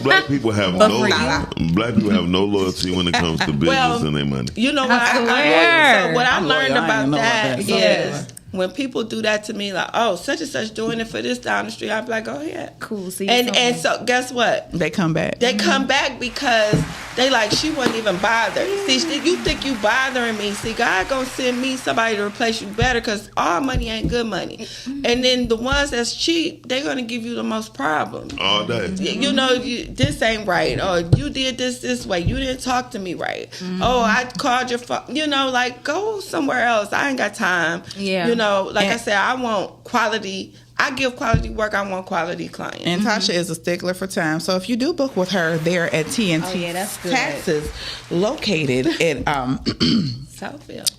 Black people have no loyalty when it comes to business and their money. You know what? I learned about that is when people do that to me, like, "Oh, such and such doing it for this down the street," I'm like, "Oh yeah, cool." See, and so guess what? They come back. They come back because they like, she wasn't even bothered. See, you think you bothering me? See, God gonna send me somebody to replace you better, because all money ain't good money. And then the ones that's cheap, they gonna give you the most problems all day. You know, this ain't right. Oh, you did this way. You didn't talk to me right. Oh, I called your phone. You know, like, go somewhere else. I ain't got time. Yeah. You know, like I said, I want quality. I give quality work. I want quality clients. And Tasha is a stickler for time. So if you do book with her, they're at TNT Taxes, located at Southfield.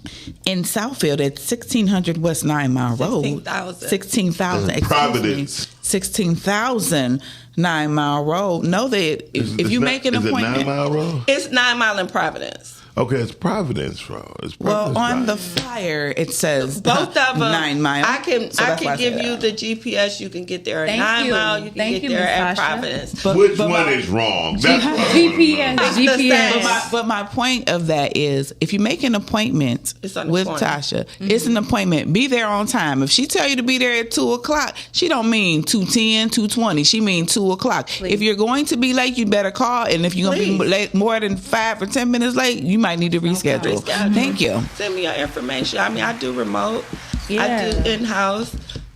In Southfield at 1600 West 9 Mile Road. 16,000. Providence. 16,000 9 Mile Road. Know that if you make an appointment. Is it 9 Mile Road? It's 9 Mile in Providence. Okay, it's Providence Road. Well, on the flyer it says both of them 9 Mile. I can give you the GPS. You can get there at 9 Mile. You can get there at Providence. Which one is wrong? That's GPS. But my point of that is, if you make an appointment with Tasha, it's an appointment. Be there on time. If she tell you to be there at 2:00, she don't mean 2:10, 2:20. She mean 2:00. Please. If you're going to be late, you better call. And if you're going to be late more than 5 or 10 minutes late, you might need to reschedule. Thank you. Send me your information. I mean, I do remote. I do in-house.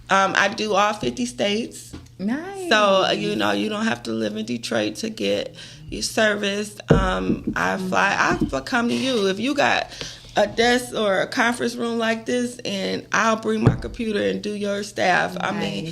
I do all 50 states. Nice. So, you know, you don't have to live in Detroit to get your service. I come to you. If you got a desk or a conference room like this, and I'll bring my computer and do your staff. Nice. I mean,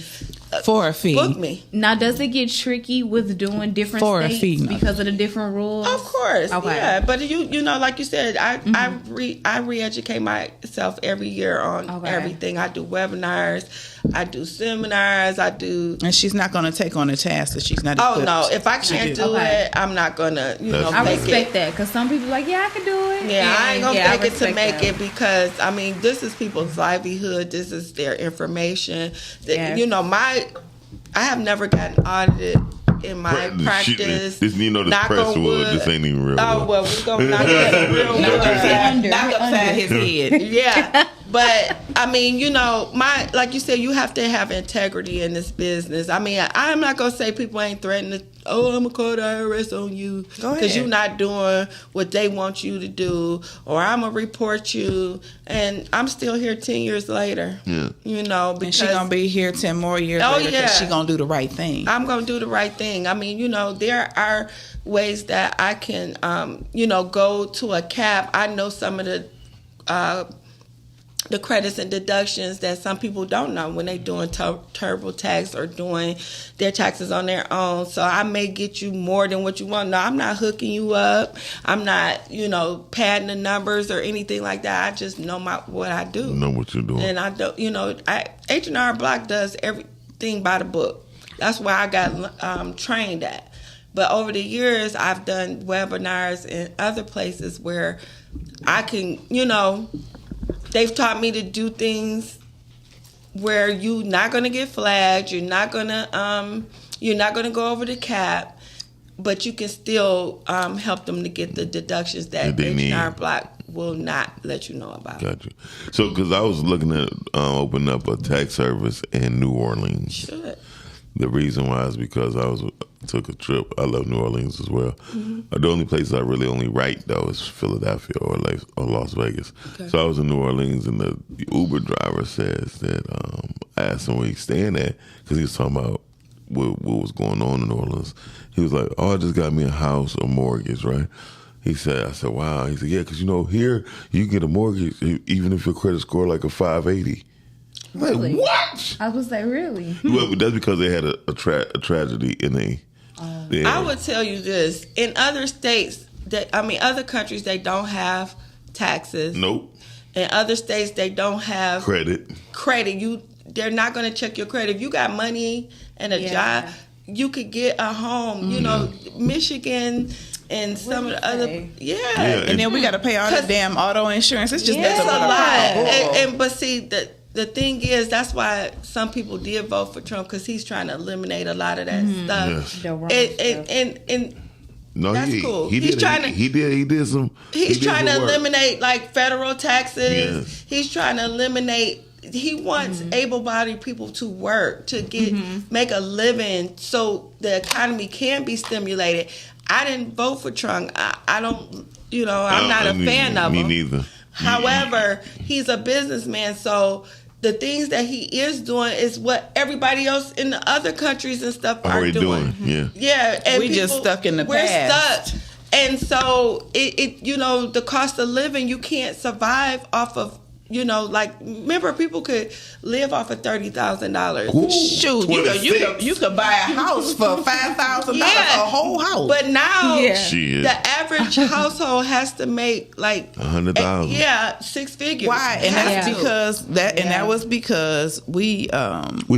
for a fee. Book me. Now, does it get tricky with doing different for states a fee, because of the different rules? Of course, okay. Yeah. But you know, like you said, I re-educate myself every year on everything. I do webinars, I do seminars, I do. And she's not going to take on a task that she's not. Oh no! If I can't do it, I'm not gonna. I respect that, because some people are like, yeah, I can do it. Yeah, I ain't gonna fake it to make it, because I mean, this is people's livelihood. This is their information. You know, I have never gotten audited in my practice. This press wood. This ain't even real. Oh well, we're gonna knock that real wood. Knock upside his head. Yeah. But I mean, you know, like you said, you have to have integrity in this business. I mean, I'm not gonna say people ain't threatening to, I'm gonna call the IRS on you because you're not doing what they want you to do, or I'm gonna report you. And I'm still here 10 years later. Yeah. You know, because and she gonna be here 10 more years later because she gonna do the right thing. I'm gonna do the right thing. I mean, you know, there are ways that I can, you know, go to a cap. I know some of the the credits and deductions that some people don't know when they're doing TurboTax or doing their taxes on their own. So I may get you more than what you want. No, I'm not hooking you up. I'm not, padding the numbers or anything like that. I just know what I do. Know what you're doing. And I don't, H&R Block does everything by the book. That's where I got trained at. But over the years, I've done webinars in other places where I can, they've taught me to do things where you're not gonna get flagged, you're not gonna go over the cap, but you can still help them to get the deductions that H&R Block will not let you know about. Gotcha. So, because I was looking at opening up a tax service in New Orleans. Should. The reason why is because I took a trip. I love New Orleans as well. The only place I really only write though is Philadelphia or Las Vegas. Okay. So I was in New Orleans, and the Uber driver says that I asked him where he's staying at because he was talking about what was going on in New Orleans. He was like, "Oh, I just got me a house, a mortgage, right?" I said, "Wow." He said, "Yeah, because here you can get a mortgage even if your credit score like a 580." Really? Like, what? I was like, really? Well, that's because they had a tragedy in I would tell you this: in other states, other countries, they don't have taxes. Nope. In other states, they don't have credit. They're not going to check your credit. If you got money and a job, you could get a home. Michigan. And some of the other, and then we got to pay all the damn auto insurance. It's just that's a lot. But see, the thing is, that's why some people did vote for Trump, because he's trying to eliminate a lot of that stuff. Yes. And no, that's cool. He did some. He's trying to eliminate like federal taxes. Yes. He's trying to eliminate. He wants able-bodied people to work, to make a living, so the economy can be stimulated. I didn't vote for Trump. I don't, I'm not a fan of him. Me neither. However, he's a businessman, so the things that he is doing is what everybody else in the other countries and stuff are doing. Yeah, and we just stuck in the past. We're stuck, and so it the cost of living, you can't survive off of. Remember, people could live off of $30,000. Shoot, you could buy a house for $5,000, a whole house. But now, the average household has to make like $100,000. 6 figures. Why? And that's because that was because we're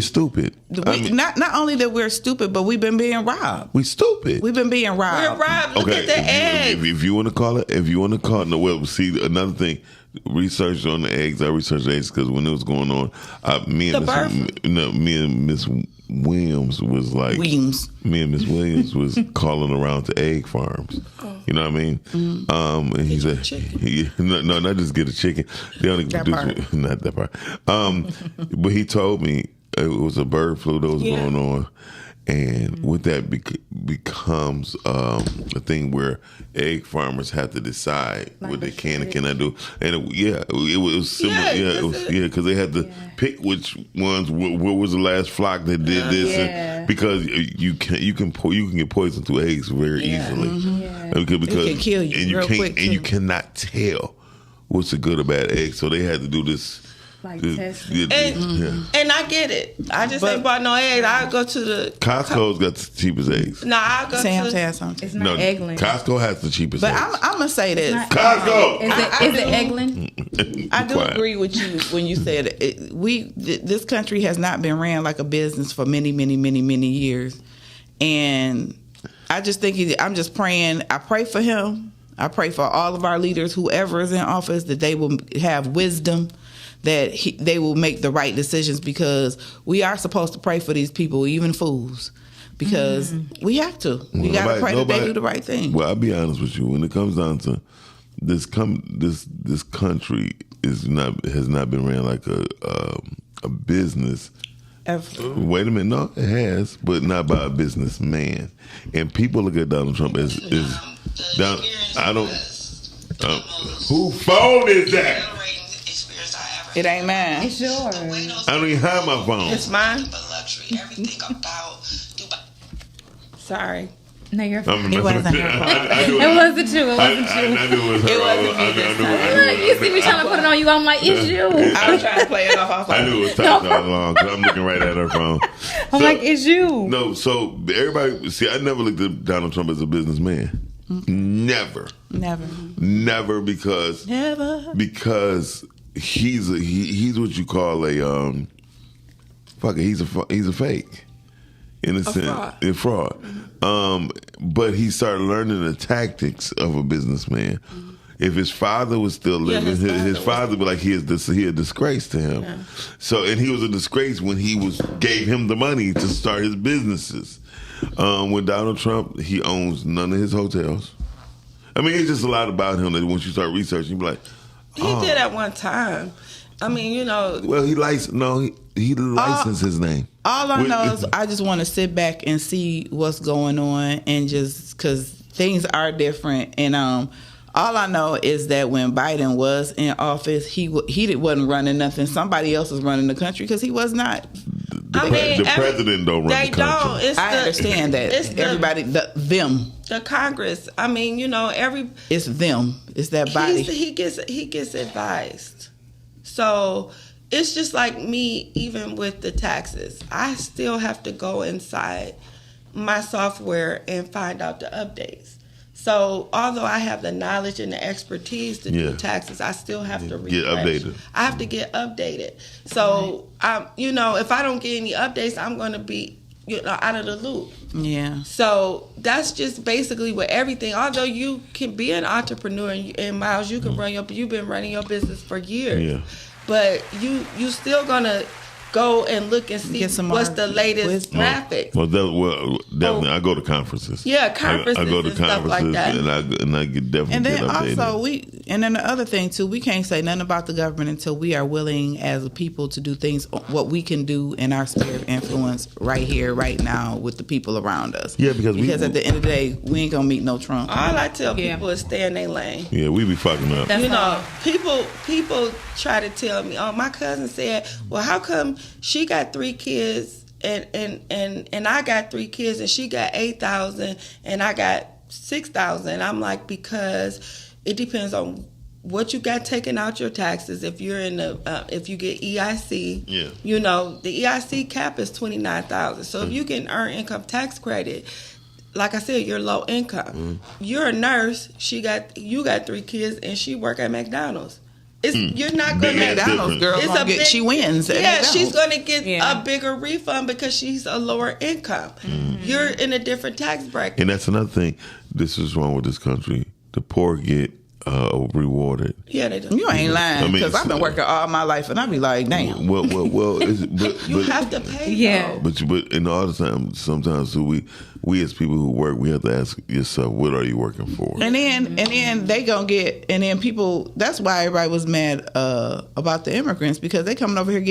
stupid. Not only that we're stupid, but we've been being robbed. We stupid. We've been being robbed. We're robbed. Look at the eggs. If you want to call it, see, another thing. Research on the eggs. I researched eggs because when it was going on, me and Miss Williams was like, me and Miss Williams was calling around to egg farms. You know what I mean? And he said, no, not just get a chicken. They only produce not that part. But he told me it was a bird flu that was going on. And with that becomes a thing where egg farmers have to decide what they can and cannot do. And it was similar. Because they had to pick which ones. What was the last flock that did this? And because you can get poisoned through eggs very easily. Because it can kill you, and you real can't, quick, and you cannot tell what's a good or bad egg. So they had to do this. And I get it. I just ain't bought no eggs. I go to the Costco's got the cheapest eggs. No, I go to something. It's not Eggland. Costco has the cheapest but eggs. I'm gonna say this. Costco. Is it Eggland? I do agree with you when you said this country has not been ran like a business for many, many, many, many years, and I just think I'm just praying. I pray for him. I pray for all of our leaders, whoever is in office, that they will have wisdom, that they will make the right decisions, because we are supposed to pray for these people, even fools, because we have to. We got to pray that they do the right thing. Well, I'll be honest with you. When it comes down to this country has not been ran like a business. Ever. Wait a minute, no, it has, but not by a businessman. And people look at Donald Trump as down. I don't. Whose phone is that? It ain't mine. It's yours. I don't even have my phone. It's mine. Sorry. No, you're fine. It wasn't her fault. It wasn't you. It wasn't you. I knew it was her. Look, you see me trying to put it on you. I'm like, it's you. I was trying to play it off. I knew it was Tasha all along because I'm looking right at her phone. I'm like, it's you. No, so everybody, see, I never looked at Donald Trump as a businessman. Never because he's what you call he's a fake in a sense, a fraud. But he started learning the tactics of a businessman. If his father was still living, his father would be like he a disgrace to him. Yeah. So, and he was a disgrace when gave him the money to start his businesses. With Donald Trump, he owns none of his hotels. I mean, it's just a lot about him that once you start researching, you be like, he did at one time. I mean, you know. Well, he licensed his name. All I know is I just want to sit back and see what's going on, and just because things are different. And all I know is that when Biden was in office, he wasn't running nothing. Somebody else was running the country because he was not. The president don't run the country. I understand that. Everybody, them. The Congress. I mean, you know, it's them. It's that body. He gets advised. So it's just like me, even with the taxes. I still have to go inside my software and find out the updates. So although I have the knowledge and the expertise to do taxes, I still have to refresh. Get updated. I have to get updated. So if I don't get any updates, I'm going to be out of the loop. Yeah. So that's just basically with everything. Although you can be an entrepreneur and Miles, you can you've been running your business for years. Yeah. But you still gonna go and look and see what's the latest graphics. Well, definitely. I go to conferences. Yeah, conferences. I go to conferences like that. and I get definitely. And then get updated. also the other thing too, we can't say nothing about the government until we are willing as a people to do things what we can do in our sphere of influence right here, right now, with the people around us. Yeah, because at the end of the day, we ain't gonna meet no Trump. All I tell people is stay in their lane. Yeah, we be fucking up. People try to tell me, my cousin said, well, how come she got 3 kids and I got 3 kids and she got 8,000 and I got 6,000? I'm like, because it depends on what you got taken out your taxes. If you're if you get EIC, the EIC cap is 29,000. So if you can earn income tax credit, like I said, you're low income. You're a nurse. You got 3 kids and she work at McDonald's. You're not going to McDonald's girl. She wins. She's going to get a bigger refund because she's a lower income. You're in a different tax bracket. And that's another thing. This is wrong with this country. The poor get rewarded. Yeah, they do. You ain't lying, because I've been working all my life, and I be like, damn. Well, you have to pay. Yeah, but in all the time, sometimes we as people who work, we have to ask yourself, what are you working for? And then they gonna get, and then people. That's why everybody was mad about the immigrants, because they coming over here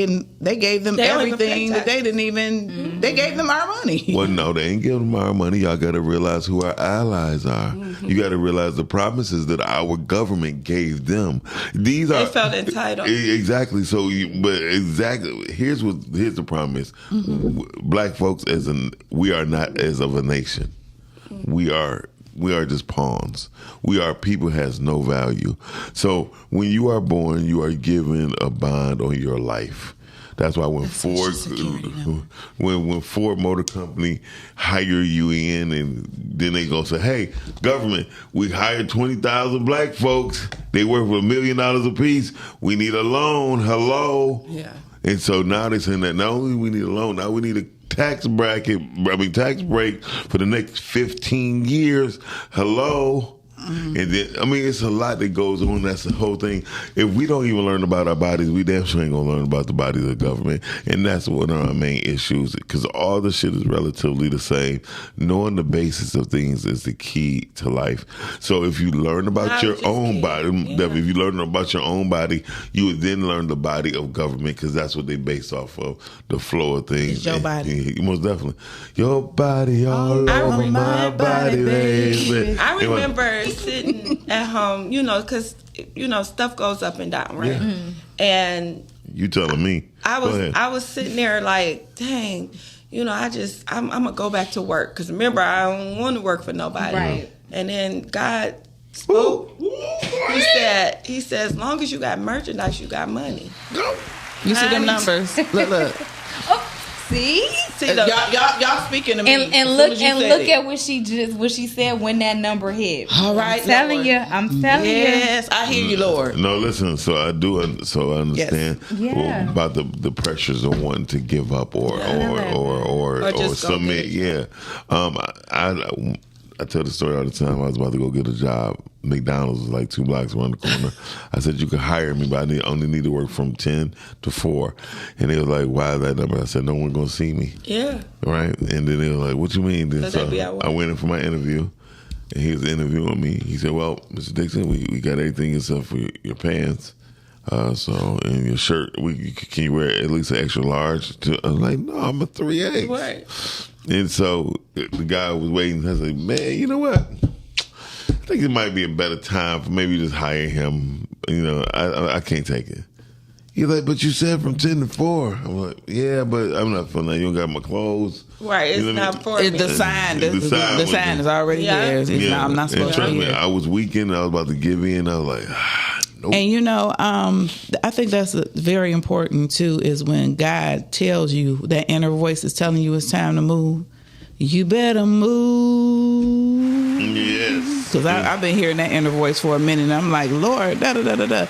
they gave them everything that they didn't even. They gave them our money. Well, no, they ain't giving them our money. Y'all got to realize who our allies are. You got to realize the promises that our government gave them. They felt entitled. Exactly. So, here's the promise. Black folks, we are not as of a nation. We are just pawns. We are people has no value. So when you are born, you are given a bond on your life. That's why when Ford Motor Company hire you in, and then they go say, "Hey, government, we hired 20,000 black folks. They work for $1 million a piece. We need a loan. Hello." Yeah. And so now they're saying that not only we need a loan, now we need a tax break for the next 15 years. Hello. And then, it's a lot that goes on. That's the whole thing. If we don't even learn about our bodies, we damn sure ain't gonna learn about the bodies of the government. And that's one of our main issues, because all the shit is relatively the same. Knowing the basis of things is the key to life. So if you learn about your own body, if you learn about your own body, you would then learn the body of government, because that's what they base off of, the flow of things. It's your body. Most definitely. Your body all over my body, baby. I remember sitting at home, because stuff goes up and down, right? Yeah. And you telling me? I was sitting there like, dang, I'm gonna go back to work because remember I don't want to work for nobody. Right. And then God spoke. He said, as long as you got merchandise, you got money. You see them numbers? Look. See y'all speaking to me. And look at what she said when that number hit. All right, I'm telling you. Yes, I hear you, Lord. No, listen. So I understand about the pressures of wanting to give up or submit. Yeah. I tell the story all the time. I was about to go get a job. McDonald's was like 2 blocks around the corner. I said, you could hire me, but I only need to work from 10 to 4. And they was like, why that number? I said, no one going to see me. Yeah. Right? And then they were like, what you mean? Then, so I went in for my interview, and he was interviewing me. He said, well, Mr. Dixon, we got everything except for your pants. And your shirt, can you wear at least an extra large? I was like, no, I'm a 3X. Right. And so the guy was waiting. I said, man, you know what? I think it might be a better time for maybe just hire him. I can't take it. He's like, but you said from 10 to 4. I'm like, yeah, but I'm not feeling that. You don't got my clothes. Right, it's not for me. The sign is already there. I'm not supposed to be here. I was weakened. I was about to give in. I was like, nope. And I think that's very important too, is when God tells you, that inner voice is telling you it's time to move, you better move. Yes. Because I've been hearing that inner voice for a minute, and I'm like, Lord, da da da da da,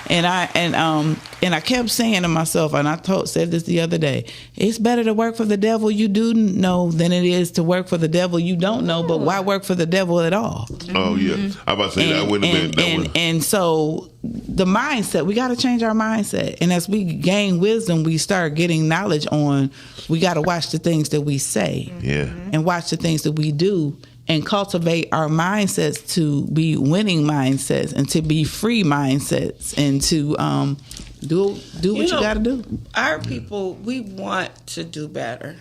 and I kept saying to myself, and I said this the other day, it's better to work for the devil you do know than it is to work for the devil you don't know. But why work for the devil at all? Oh yeah, I about to say that wouldn't have been. And so the mindset, we got to change our mindset, and as we gain wisdom, we start getting knowledge on. We got to watch the things that we say, and watch the things that we do. And cultivate our mindsets to be winning mindsets and to be free mindsets and to do what you got to do. Our people, we want to do better.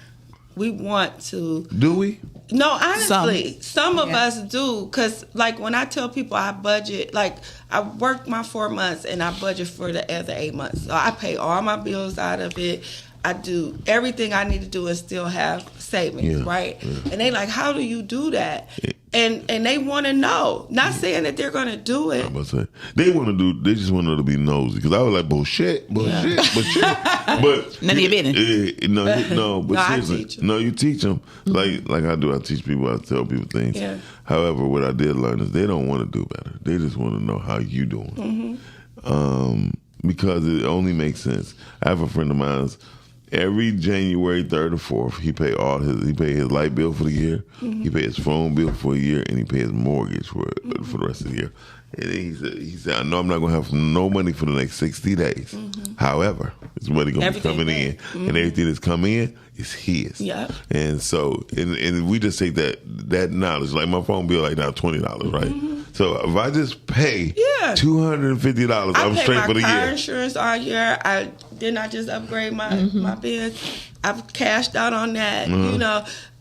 We want to. Do we? No, honestly, some of us do. Because, like, when I tell people I budget, like, I work my 4 months and I budget for the other 8 months. So I pay all my bills out of it. I do everything I need to do and still have savings, right? Yeah. And they like, how do you do that? And they want to know. Not saying that they're going to do it. I'm about to say, they just want to be nosy. Because I was like, bullshit. But none of your business. No, but seriously, you teach them. Mm-hmm. Like I do. I teach people. I tell people things. Yeah. However, what I did learn is they don't want to do better. They just want to know how you doing. Mm-hmm. Because it only makes sense. I have a friend of mine. Every January 3rd or 4th, he pay his light bill for the year, he pay his phone bill for a year, and he pay his mortgage for the rest of the year. And he said, I know I'm not going to have no money for the next 60 days. However, it's money going to be coming in, and everything that's coming in is his. Yeah. And so, and we just take that knowledge. Like my phone bill right now, $20, right? So if I just pay $250, I'm straight for the year. I pay my car insurance all year. I just upgrade my bids. I've cashed out on that, and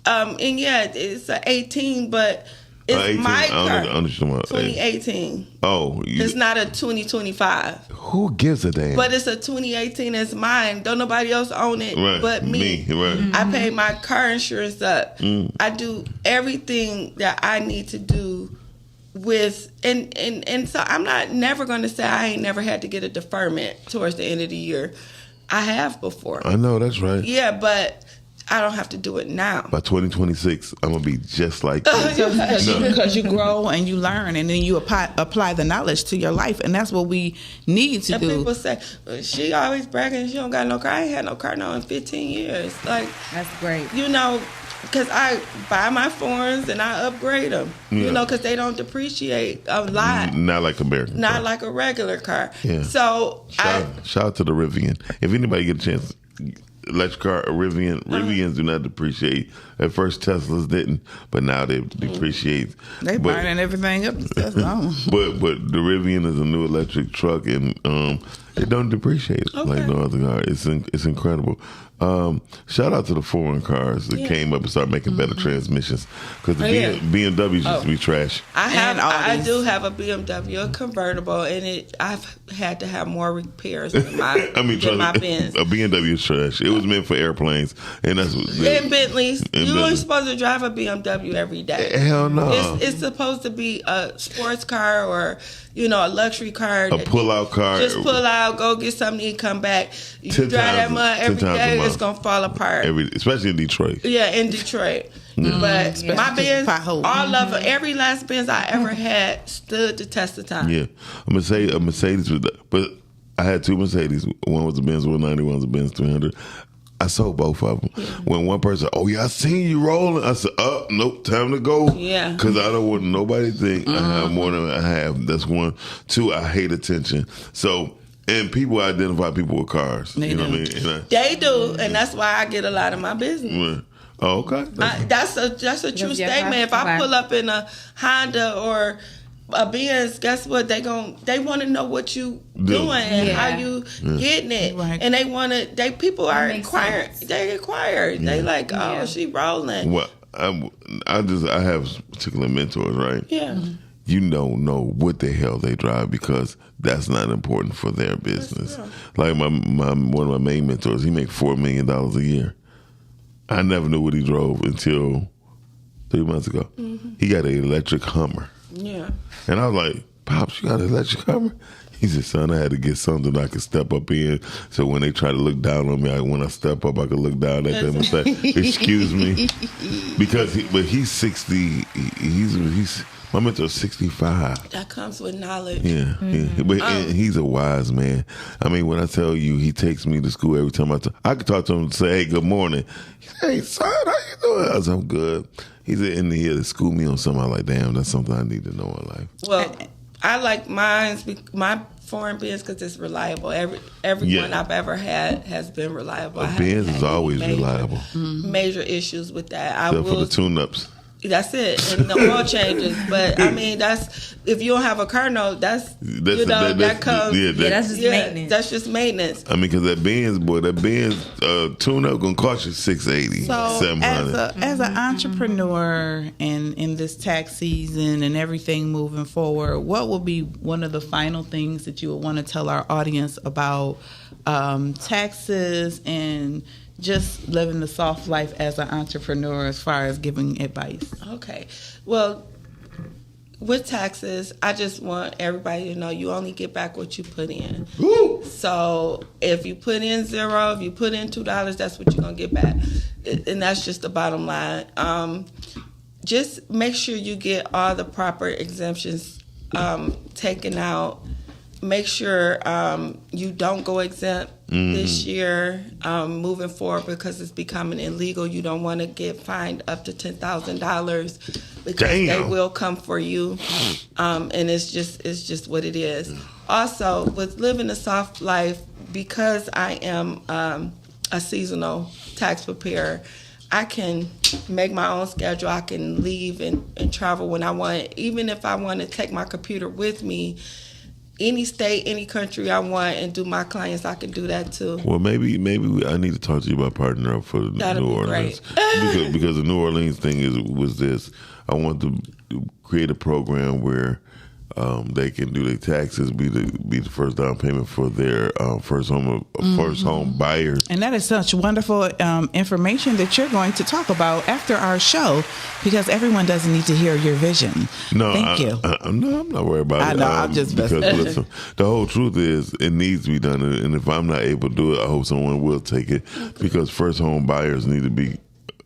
it's an 18, but it's my car. 2018. Oh, it's not a 2025. Who gives a damn? But it's a 2018. It's mine. Don't nobody else own it but me. Right. I pay my car insurance up. I do everything that I need to do. And so I'm never going to say I ain't never had to get a deferment towards the end of the year. I have before. I know, that's right. Yeah, but I don't have to do it now. By 2026, I'm going to be just like you. Because you grow and you learn, and then you apply the knowledge to your life, and that's what we need to do. And people say, she always bragging she don't got no car. I ain't had no car now in 15 years. Like, that's great. Because I buy my foreigns and I upgrade them, because they don't depreciate a lot. Not like American Not car. like a regular car. Yeah. So shout out to the Rivian. If anybody get a chance, electric car, a Rivian. Rivians do not depreciate. At first, Teslas didn't, but now they depreciate. They burning everything up. That's long. But the Rivian is a new electric truck, and it don't depreciate like no other car. It's incredible. Shout out to the foreign cars that came up and started making better transmissions, because the BMWs used to be trash. I do have a BMW, a convertible, and I've had to have more repairs than my my Benz. A BMW is trash. It was meant for airplanes, and that's what. And Bentleys, you ain't supposed to drive a BMW every day. Hell no. It's supposed to be a sports car or a luxury car. A pull-out car. Just pull out, go get something to eat, come back. You drive that mud every day, it's gonna fall apart. Especially in Detroit. Yeah, in Detroit. Yeah. But my Benz, all of it, every last Benz I ever had stood the test of time. Yeah, a Mercedes, but I had two Mercedes. One was a Benz 190, one was a Benz 300. I sold both of them. Yeah. When one person, I seen you rolling. I said, nope, time to go. Yeah. Because I don't want nobody to think I have more than I have. That's one. Two, I hate attention. So, and people identify people with cars. They know what I mean? They do, and that's why I get a lot of my business. Yeah. Oh, okay. That's a true statement. If I pull up in a Honda or a Benz, guess what? They want to know what you doing and how you getting it, and people are inquiring. They inquire. They like, she rolling. Well, I have particular mentors, right? Yeah. Mm-hmm. You don't know what the hell they drive, because that's not important for their business. Like one of my main mentors, he makes $4 million a year. I never knew what he drove until 3 months ago. Mm-hmm. He got an electric Hummer. Yeah. And I was like, Pops, you got an electric Hummer? He said, son, I had to get something I could step up in, so when they try to look down on me, when I step up, I could look down at them and say, excuse me. But he's 60, he's my mentor's 65. That comes with knowledge. Yeah, mm-hmm. But he's a wise man. I mean, when I tell you, he takes me to school every time I could talk to him and say, hey, good morning. He said, hey, son, how you doing? I said, I'm good. He's in here to school me on something. I'm like, damn, that's something I need to know in life. Well, I like my foreign Benz because it's reliable. Everyone I've ever had has been reliable. Benz is always reliable. Major issues with that. Except for the tune-ups. That's it, and the oil changes. But I mean, that's if you don't have a car note, that comes. That's just maintenance. That's just maintenance. I mean, because that Benz tune-up gonna cost you $680, $700. As an entrepreneur and in this tax season and everything moving forward, what will be one of the final things that you would want to tell our audience about taxes and just living the soft life as an entrepreneur, as far as giving advice? Okay. Well, with taxes, I just want everybody to know you only get back what you put in. Woo! So if you put in $0, if you put in $2, that's what you're going to get back. And that's just the bottom line. Just make sure you get all the proper exemptions taken out. Make sure you don't go exempt this year moving forward, because it's becoming illegal. You don't want to get fined up to $10,000 because they will come for you, and it's just what it is. Also, with living a soft life, because I am a seasonal tax preparer, I can make my own schedule. I can leave and travel when I want. Even if I want to take my computer with me, any state, any country I want, and do my clients, I can do that too. Well, maybe I need to talk to you about partnering up for New Orleans. because the New Orleans thing was this. I want to create a program where they can do their taxes, be the first down payment for their first home buyers. And that is such wonderful information that you're going to talk about after our show, because everyone doesn't need to hear your vision. No, Thank you. No, I'm not worried about it. I know, I'm just because listen, the whole truth is it needs to be done, and if I'm not able to do it, I hope someone will take it, because first home buyers need to be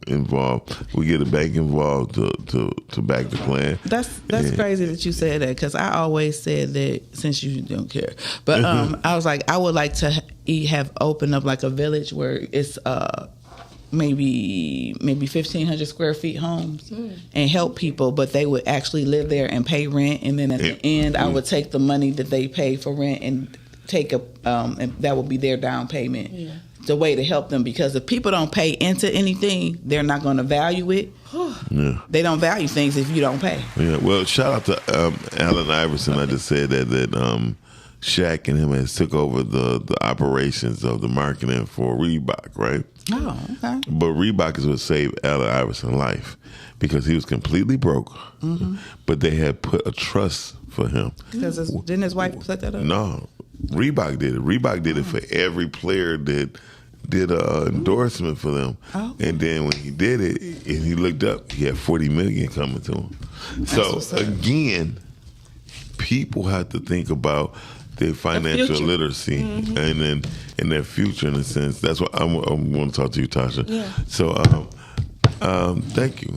involved. We get a bank involved to back the plan. That's crazy that you said that, because I always said that, since you don't care, but I was like, I would like to have opened up like a village where it's maybe 1,500 square feet homes and help people, but they would actually live there and pay rent, and then at the end I would take the money that they pay for rent and take and that would be their down payment. Yeah. The way to help them, because if people don't pay into anything, they're not going to value it. Yeah. They don't value things if you don't pay. Yeah. Well, shout out to Allen Iverson. I just said that Shaq and him has took over the operations of the marketing for Reebok, right? Oh, okay. But Reebok is what saved Allen Iverson's life because he was completely broke. But they had put a trust for him. Because didn't his wife set that up? No, Reebok did it. Reebok did it for every player that did an endorsement for them. Oh. And then when he did it, and he looked up, he had $40 million coming to him. So again, people have to think about their financial literacy and then in their future, in a sense. That's what I want to talk to you, Tasha. Yeah. So thank you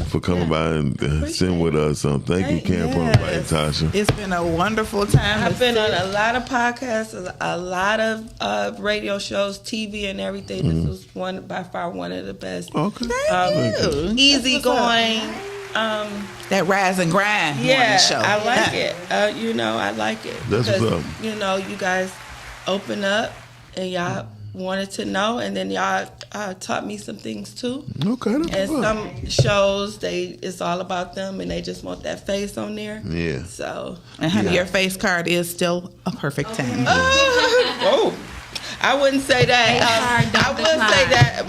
for coming by and sitting with us. Thank you, Camaryn, for inviting Tasha. It's been a wonderful time. I've been on a lot of podcasts, a lot of radio shows, TV, and everything. This was by far one of the best. Okay. Easy going. That rise and grind morning show. I like it. I like it. That's because, what's up. You guys open up and y'all wanted to know, and then y'all taught me some things too. Okay. And some shows, it's all about them, and they just want that face on there. Yeah. So. And honey, your face card is still a perfect 10. I wouldn't say that. I would say that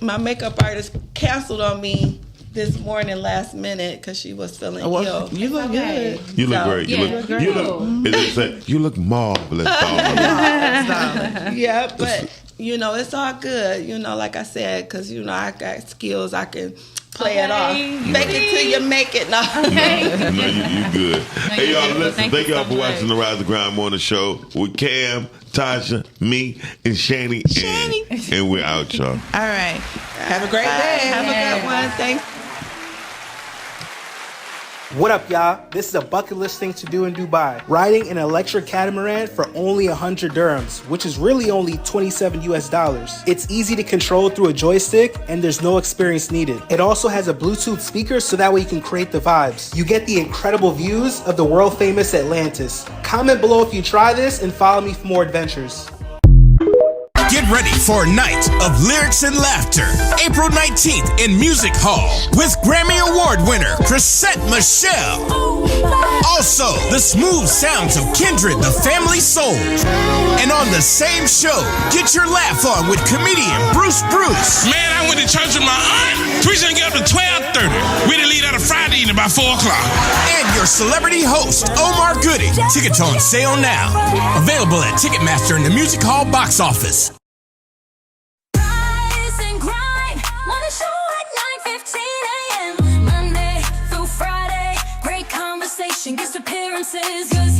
my makeup artist canceled on me this morning last minute because she was feeling ill. You look good. You look great. You look marvelous. Yeah, but it's all good. Like I said, because I got skills. I can play it off. Fake it till you make it. No, you good. Hey, y'all, listen. Thank y'all for watching the Rise and Grind Morning Show with Cam, Tasha, me, and Shani. And we're out, y'all. All right. Have a great day. Have a good one. Thanks. What up, y'all? This is a bucket list thing to do in Dubai. Riding an electric catamaran for only 100 dirhams, which is really only $27 US. It's easy to control through a joystick, and there's no experience needed. It also has a Bluetooth speaker, so that way you can create the vibes. You get the incredible views of the world-famous Atlantis. Comment below if you try this, and follow me for more adventures. Get ready for a night of lyrics and laughter. April 19th in Music Hall with Grammy Award winner Chrisette Michelle. Also, the smooth sounds of Kindred, the Family Soul. And on the same show, get your laugh on with comedian Bruce. Man, I went to church with my aunt. We should get up to 12:30. We didn't leave out of Friday evening by 4 o'clock. And your celebrity host, Omar Goody. Tickets on sale now. Available at Ticketmaster and the Music Hall box office. Monday through Friday, great conversation, guest appearances, 'cause